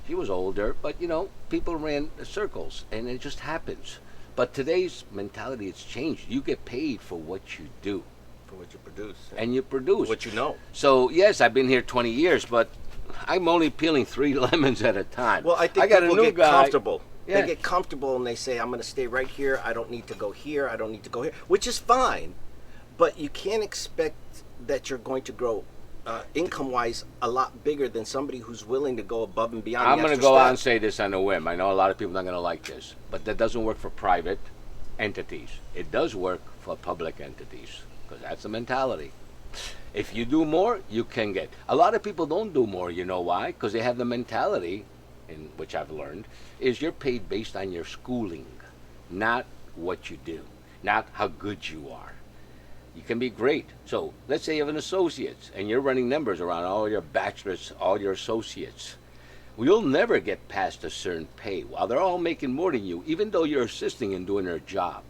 S1: She was older, but you know, people ran circles, and it just happens. But today's mentality has changed. You get paid for what you do,
S2: For what you produce.
S1: and you produce.
S2: What you know.
S1: So yes, I've been here 20 years, but I'm only peeling 3 lemons at a time.
S2: Well, I think
S1: got
S2: people
S1: a new
S2: get
S1: guy.
S2: comfortable.
S1: Yeah.
S2: They get comfortable and they say, I'm going to stay right here. I don't need to go here. I don't need to go here, which is fine. But you can't expect that you're going to grow income-wise a lot bigger than somebody who's willing to go above and beyond.
S1: I'm
S2: the
S1: going to
S2: extra
S1: go
S2: step.
S1: out and say this on a whim. I know a lot of people are not going to like this, but that doesn't work for private entities. It does work for public entities, because that's the mentality. If you do more, you can get. A lot of people don't do more. You know why? Because they have the mentality, in which I've learned, is you're paid based on your schooling, not what you do, not how good you are. You can be great. So let's say you have an associate and you're running numbers around all your bachelors, all your associates. Well, you'll never get past a certain pay while they're all making more than you, even though you're assisting in doing their job.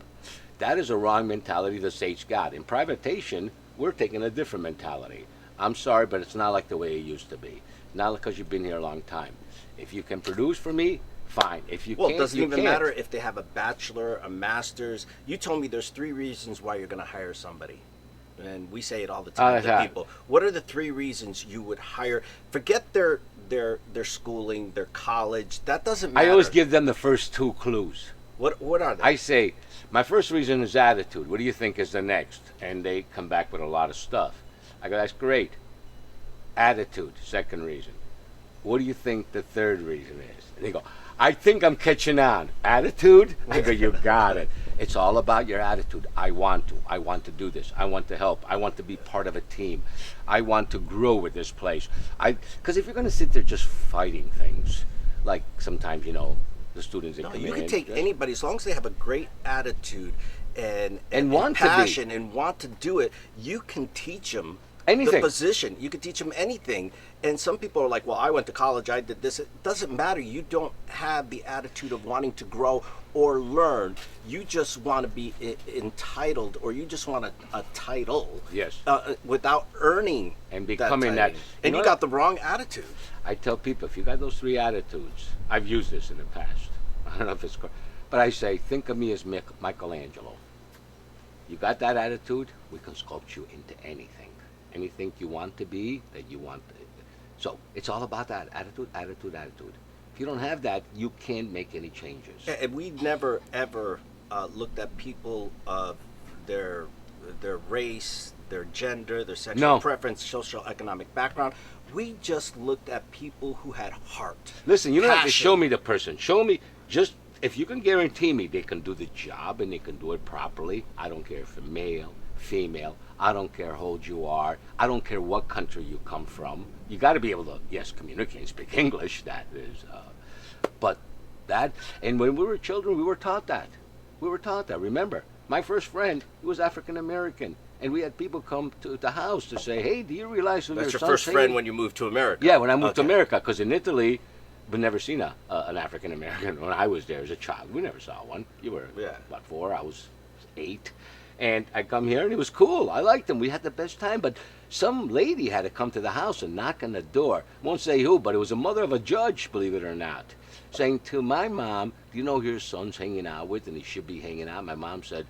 S1: That is a wrong mentality the state's got. In privatation, we're taking a different mentality. I'm sorry, but it's not like the way it used to be. Not because you've been here a long time. If you can produce for me, fine. If you
S2: Well,
S1: can't,
S2: it doesn't
S1: you
S2: even
S1: can't.
S2: matter if they have a bachelor, a master's. You told me there's 3 reasons why you're going to hire somebody. And we say it all the time to
S1: yeah.
S2: people. What are the 3 reasons you would hire? Forget their schooling, their college. That doesn't matter.
S1: I always give them the first 2 clues.
S2: What are they?
S1: I say, my first reason is attitude. What do you think is the next? And they come back with a lot of stuff. I go, that's great. Attitude, second reason. What do you think the third reason is? And they go, I think I'm catching on. Attitude? I go, you got it. It's all about your attitude. I want to do this. I want to help. I want to be part of a team. I want to grow with this place. Because if you're going to sit there just fighting things, like sometimes, you know, the students that
S2: No,
S1: come
S2: you
S1: in.
S2: can take
S1: just-
S2: anybody as long as they have a great attitude and
S1: want to be.
S2: passion and want to do it. You can teach them
S1: Anything.
S2: the position. You can teach them anything. And some people are like, "Well, I went to college. I did this." It doesn't matter. You don't have the attitude of wanting to grow or learn. You just want to be entitled, or you just want a title.
S1: Yes.
S2: Without earning
S1: And becoming that-
S2: title.
S1: you
S2: And
S1: know
S2: you
S1: what?
S2: got the wrong attitude.
S1: I tell people, if you got those 3 attitudes, I've used this in the past. I don't know if it's correct, but I say, think of me as Michelangelo. You got that attitude, we can sculpt you into anything. Anything you want to be, that you want. So it's all about that attitude, attitude, attitude. If you don't have that, you can't make any changes.
S2: And we never ever looked at people of their race, their gender, their sexual
S1: No.
S2: preference, social economic background. We just looked at people who had heart.
S1: Listen, you don't have to
S2: passion.
S1: show me the person. Show me just if you can guarantee me they can do the job and they can do it properly. I don't care if they're male, female. I don't care how old you are. I don't care what country you come from. You got to be able to, yes, communicate and speak English. That is, but that. And when we were children, we were taught that. We were taught that. Remember, my first friend, he was African American, and we had people come to the house to say, "Hey, do you realize who
S2: That's
S1: your
S2: your first
S1: son's
S2: friend
S1: singing?"
S2: when you moved to America.
S1: Yeah, when I moved to
S2: Okay.
S1: America, because in Italy, we'd never seen an African American when I was there as a child. We never saw one. You were
S2: Yeah.
S1: about 4, I was 8. And I come here, and it was cool. I liked them. We had the best time. But some lady had to come to the house and knock on the door. Won't say who, but it was a mother of a judge, believe it or not, saying to my mom, "Do you know who your son's hanging out with, and he should be hanging out?" My mom said,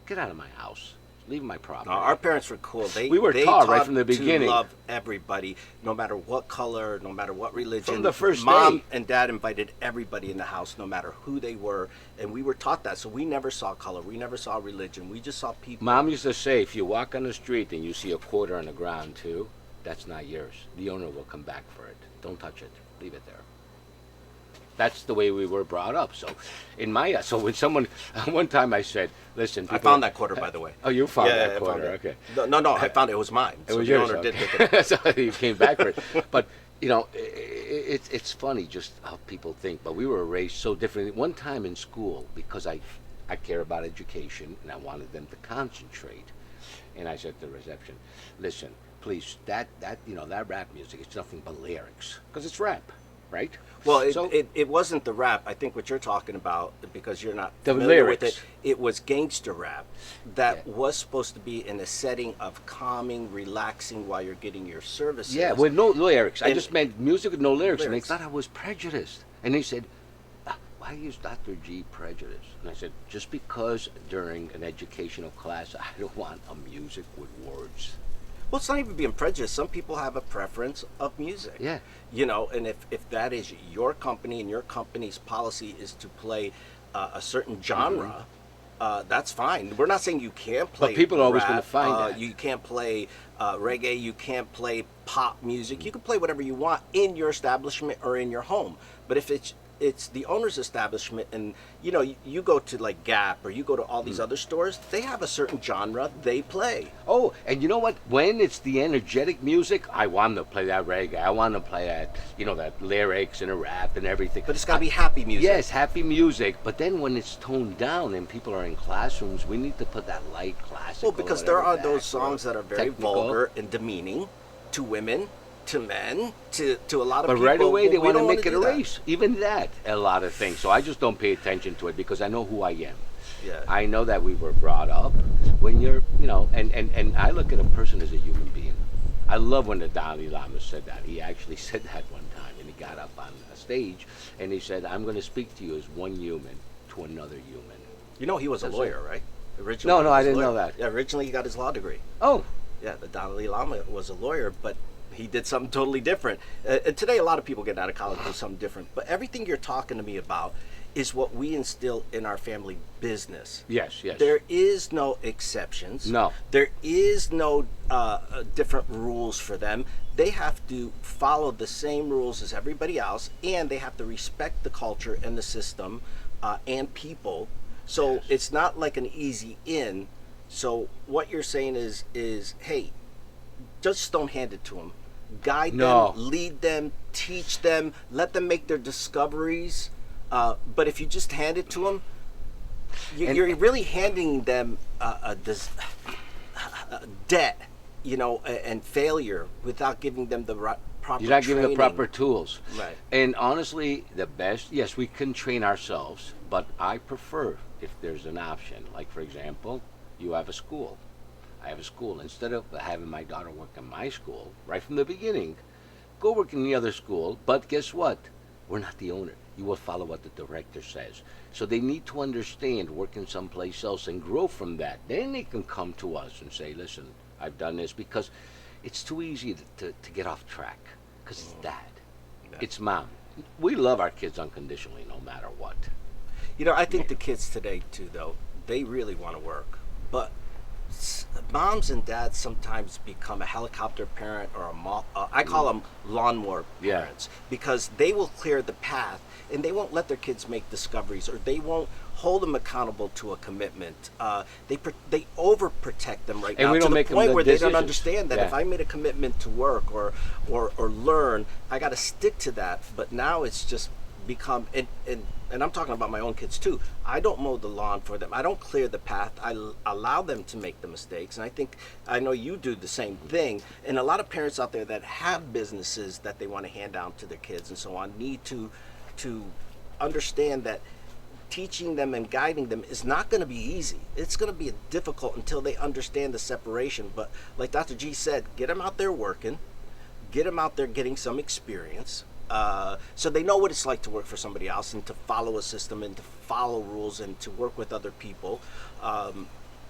S1: "Get out of my house. Leave my property."
S2: Our parents were cool.
S1: We were
S2: they
S1: taught right from the beginning.
S2: to love everybody, no matter what color, no matter what religion.
S1: From the first
S2: Mom
S1: day.
S2: and Dad invited everybody in the house, no matter who they were, and we were taught that. So we never saw color. We never saw religion. We just saw people.
S1: Mom used to say, if you walk on the street and you see a quarter on the ground too, that's not yours. The owner will come back for it. Don't touch it. Leave it there. That's the way we were brought up. So, so when someone, one time I said, listen,
S2: I found that quarter, by the way.
S1: Oh, you found
S2: Yeah,
S1: that
S2: I
S1: quarter.
S2: found it.
S1: Okay.
S2: No, I found it. It was mine.
S1: It
S2: So
S1: was
S2: the
S1: yours.
S2: owner did
S1: Okay.
S2: take it.
S1: So you came back for it. But it's funny just how people think. But we were raised so differently. One time in school, because I care about education and I wanted them to concentrate, and I said to the reception, "Listen, please, that rap music, it's nothing but lyrics, because it's rap, right?"
S2: Well,
S1: So-
S2: it wasn't the rap. I think what you're talking about, because you're not
S1: The
S2: familiar with
S1: lyrics.
S2: it, it was gangster rap that
S1: Yeah.
S2: was supposed to be in a setting of calming, relaxing while you're getting your services.
S1: Yeah, with no lyrics. I
S2: And-
S1: just meant music with no lyrics, and they
S2: Lyrics.
S1: thought I was prejudiced. And they said, "Why is Dr. G prejudiced?" And I said, "Just because during an educational class, I don't want a music with words."
S2: Well, it's not even being prejudiced. Some people have a preference of music.
S1: Yeah.
S2: You know, and if that is your company and your company's policy is to play a certain genre, that's fine. We're not saying you can't play.
S1: people are always
S2: rap,
S1: gonna find that.
S2: You can't play reggae. You can't play pop music. You can play whatever you want in your establishment or in your home. But if it's the owner's establishment, and you go to like Gap or you go to all these other stores, they have a certain genre they play.
S1: Oh, and you know what? When it's the energetic music, I want to play that reggae. I want to play that, that lyrics and a rap and everything.
S2: But it's got to be happy music.
S1: Yes, happy music. But then when it's toned down and people are in classrooms, we need to put that light classical.
S2: Well, because there
S1: whatever
S2: are
S1: back,
S2: those
S1: or
S2: songs that are very
S1: technical.
S2: vulgar and demeaning to women, to men, to a lot of
S1: But
S2: people.
S1: right away
S2: Well,
S1: they
S2: we
S1: want to
S2: don't
S1: make it
S2: do
S1: a
S2: that.
S1: race. Even that, a lot of things. So I just don't pay attention to it because I know who I am.
S2: Yeah.
S1: I know that we were brought up when you're, and I look at a person as a human being. I love when the Dalai Lama said that. He actually said that one time, and he got up on a stage and he said, "I'm going to speak to you as one human to another human."
S2: You know, he was a
S1: That's
S2: lawyer, right? Originally,
S1: No,
S2: he
S1: no,
S2: was
S1: I
S2: a
S1: didn't
S2: lawyer.
S1: know that.
S2: Yeah, originally he got his law degree.
S1: Oh,
S2: Yeah, the Dalai Lama was a lawyer, but he did something totally different. And today, a lot of people get out of college do something different. But everything you're talking to me about is what we instill in our family business.
S1: yes.
S2: There is no exceptions.
S1: No.
S2: There is no different rules for them. They have to follow the same rules as everybody else, and they have to respect the culture and the system and people. So
S1: Yes.
S2: it's not like an easy in. So what you're saying is hey, just don't hand it to them. Guide
S1: No.
S2: them, lead them, teach them, let them make their discoveries. But if you just hand it to them,
S1: And-
S2: you're really handing them this debt, and failure without giving them the proper.
S1: You're not giving the
S2: training.
S1: proper tools.
S2: Right.
S1: And honestly, the best, yes, we can train ourselves, but I prefer if there's an option. Like, for example, you have a school. I have a school. Instead of having my daughter work in my school, right from the beginning, go work in the other school. But guess what? We're not the owner. You will follow what the director says. So they need to understand working someplace else and grow from that. Then they can come to us and say, "Listen, I've done this," because it's too easy to get off track. Because it's dad.
S2: Yeah.
S1: It's mom. We love our kids unconditionally, no matter what.
S2: I think the kids today too, though, they really want to work, but moms and dads sometimes become a helicopter parent or I call them lawnmower
S1: Yeah.
S2: parents, because they will clear the path and they won't let their kids make discoveries, or they won't hold them accountable to a commitment. They overprotect them right
S1: And
S2: now
S1: we
S2: to
S1: don't
S2: the
S1: make them
S2: point
S1: the
S2: where they don't
S1: decisions.
S2: understand that
S1: Yeah.
S2: if I made a commitment to work or learn, I got to stick to that. But now it's just become, and I'm talking about my own kids too. I don't mow the lawn for them. I don't clear the path. Allow them to make the mistakes. And I know you do the same thing. And a lot of parents out there that have businesses that they want to hand down to their kids and so on need to understand that teaching them and guiding them is not going to be easy. It's going to be difficult until they understand the separation. But like Dr. G said, get them out there working, get them out there getting some experience, so they know what it's like to work for somebody else and to follow a system and to follow rules and to work with other people.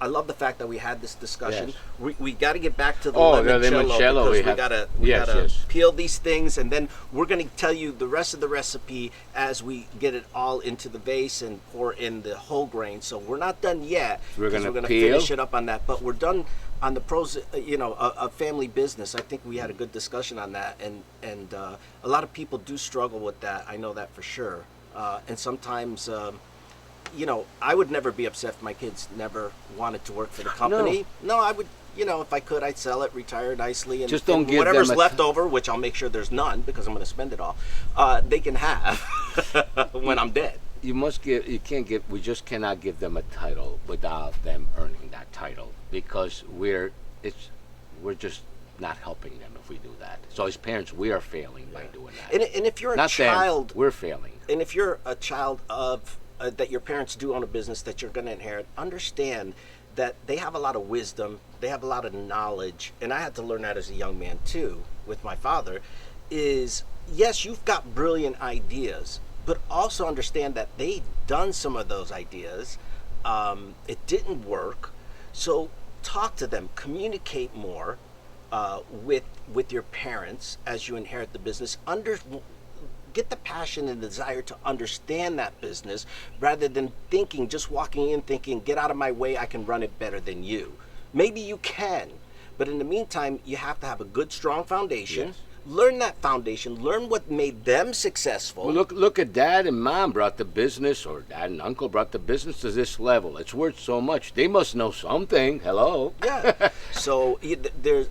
S2: I love the fact that we had this discussion.
S1: Yes.
S2: We got to get back to the
S1: limoncello
S2: because we gotta peel these things, and then we're going to tell you the rest of the recipe as we get it all into the vase and pour in the whole grain. So we're not done yet.
S1: We're going to
S2: finish it up on that, but we're done on the pros, of family business. I think we had a good discussion on that, and a lot of people do struggle with that. I know that for sure, and sometimes. I would never be upset if my kids never wanted to work for the company. No, I would, if I could, I'd sell it, retire nicely, and
S1: just don't give
S2: whatever's
S1: them
S2: left over, which I'll make sure there's none because I'm going to spend it all, they can have when I'm dead.
S1: We just cannot give them a title without them earning that title, because we're just not helping them if we do that. So as parents, we are failing by doing that.
S2: And if you're
S1: not them, we're failing.
S2: And if you're a child of that your parents do own a business that you're going to inherit, understand that they have a lot of wisdom, they have a lot of knowledge, and I had to learn that as a young man too with my father, is yes, you've got brilliant ideas, but also understand that they've done some of those ideas, it didn't work, so talk to them, communicate more with your parents as you inherit the business, get the passion and desire to understand that business rather than just walking in thinking, get out of my way, I can run it better than you. Maybe you can, but in the meantime, you have to have a good, strong foundation. Yes. Learn that foundation, learn what made them successful.
S1: Well, look at Dad and Mom brought the business, or Dad and Uncle brought the business to this level. It's worth so much. They must know something. Hello.
S2: Yeah. So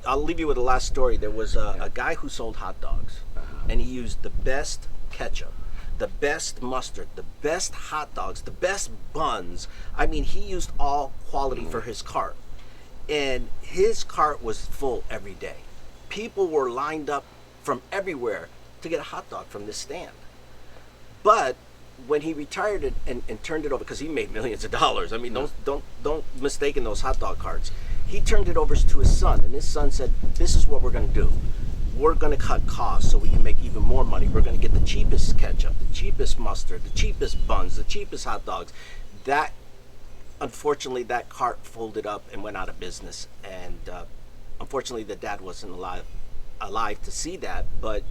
S2: I'll leave you with the last story. There was a guy who sold hot dogs, and he used the best ketchup, the best mustard, the best hot dogs, the best buns. I mean, he used all quality for his cart. And his cart was full every day. People were lined up from everywhere to get a hot dog from this stand. But when he retired it and turned it over, because he made millions of dollars. I mean, don't mistake in those hot dog carts. He turned it over to his son, and his son said, "This is what we're going to do. We're going to cut costs so we can make even more money. We're going to get the cheapest ketchup, the cheapest mustard, the cheapest buns, the cheapest hot dogs." Unfortunately, that cart folded up and went out of business. And unfortunately, the dad wasn't alive to see that. But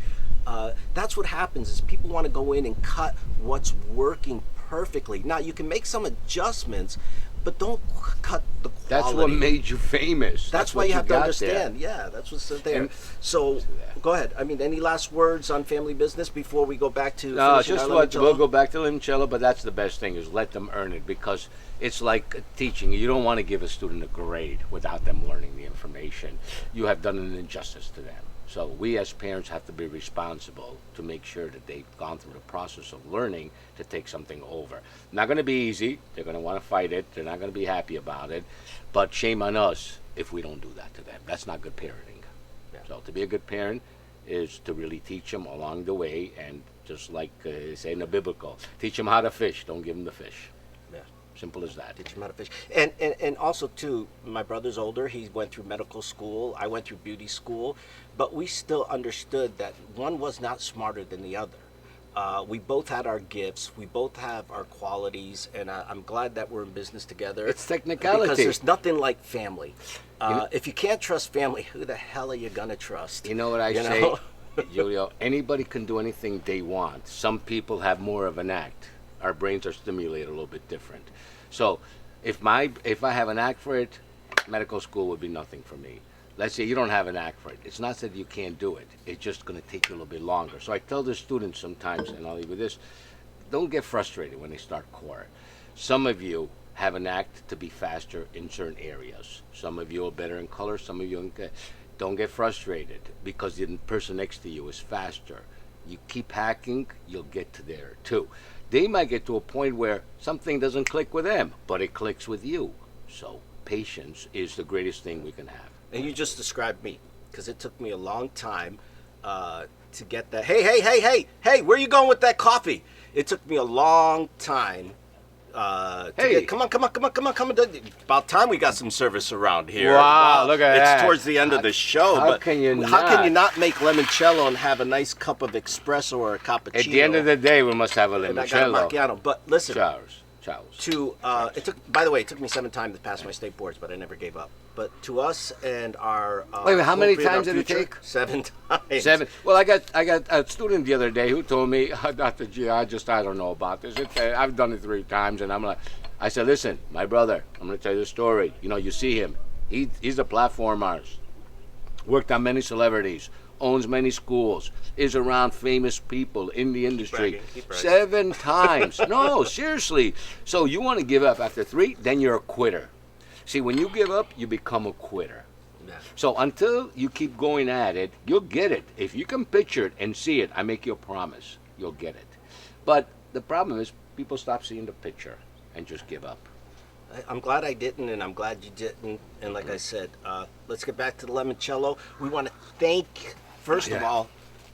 S2: that's what happens is people want to go in and cut what's working perfectly. Now, you can make some adjustments, but don't cut the quality.
S1: That's what made you famous.
S2: That's why you have to understand. There. Yeah, that's what's there. So, go ahead. I mean, any last words on family business before we go back to
S1: we'll go back to limoncello, but that's the best thing, is let them earn it, because it's like teaching. You don't want to give a student a grade without them learning the information. You have done an injustice to them. So we as parents have to be responsible to make sure that they've gone through the process of learning to take something over. Not going to be easy. They're going to want to fight it. They're not going to be happy about it. But shame on us if we don't do that to them. That's not good parenting. Yeah. So to be a good parent is to really teach them along the way, and just like say in the biblical, teach them how to fish. Don't give them the fish. Simple as that.
S2: Teach him how to fish. And also, too, my brother's older. He went through medical school. I went through beauty school. But we still understood that one was not smarter than the other. We both had our gifts. We both have our qualities. And I'm glad that we're in business together.
S1: It's technicality.
S2: Because there's nothing like family. If you can't trust family, who the hell are you going to trust?
S1: You know what I say, Julio? Anybody can do anything they want. Some people have more of an act. Our brains are stimulated a little bit different. So if I have an act for it, medical school would be nothing for me. Let's say you don't have an act for it. It's not that you can't do it. It's just going to take you a little bit longer. So I tell the students sometimes, and I'll leave with this, don't get frustrated when they start core. Some of you have an act to be faster in certain areas. Some of you are better in color. Some of you don't get frustrated because the person next to you is faster. You keep hacking, you'll get to there too. They might get to a point where something doesn't click with them, but it clicks with you. So patience is the greatest thing we can have.
S2: And you just described me, because it took me a long time to get that. Hey, where are you going with that coffee? It took me a long time. Come on. About time we got some service around here.
S1: Wow, look at that.
S2: It's towards the end of the show.
S1: How can you
S2: not make limoncello and have a nice cup of espresso or a cappuccino?
S1: At the end of the day, we must have a
S2: And I got a
S1: limoncello.
S2: macchiato. But listen,
S1: Chows.
S2: by the way, it took me 7 times to pass my state boards, but I never gave up. But to us and our
S1: Wait, how many
S2: appropriate, our
S1: times did it
S2: future,
S1: take?
S2: 7 times.
S1: 7. Well, I got a student the other day who told me, Dr. G, I don't know about this. I've done it 3 times, and I said, listen, my brother, I'm going to tell you the story. You know, you see him. He's a platform artist. Worked on many celebrities. Owns many schools. Is around famous people in the industry.
S2: Keep bragging.
S1: 7 times. No, seriously. So you want to give up after 3, then you're a quitter. See, when you give up, you become a quitter.
S2: Yeah.
S1: So until you keep going at it, you'll get it. If you can picture it and see it, I make you a promise, you'll get it. But the problem is people stop seeing the picture and just give up.
S2: I'm glad I didn't, and I'm glad you didn't. And like I said, let's get back to the limoncello. We want to thank, first of all,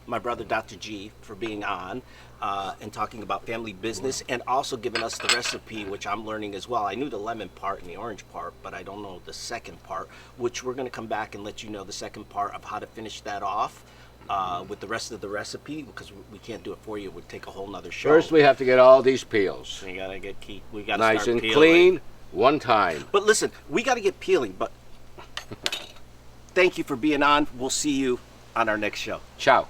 S2: my brother Dr. G for being on and talking about family business, and also giving us the recipe, which I'm learning as well. I knew the lemon part and the orange part, but I don't know the second part, which we're going to come back and let you know the second part of how to finish that off with the rest of the recipe, because we can't do it for you. It would take a whole nother show.
S1: First, we have to get all these peels
S2: we gotta
S1: nice
S2: start
S1: and
S2: peeling.
S1: clean, one time.
S2: But listen, we got to get peeling. But thank you for being on. We'll see you on our next show.
S1: Ciao.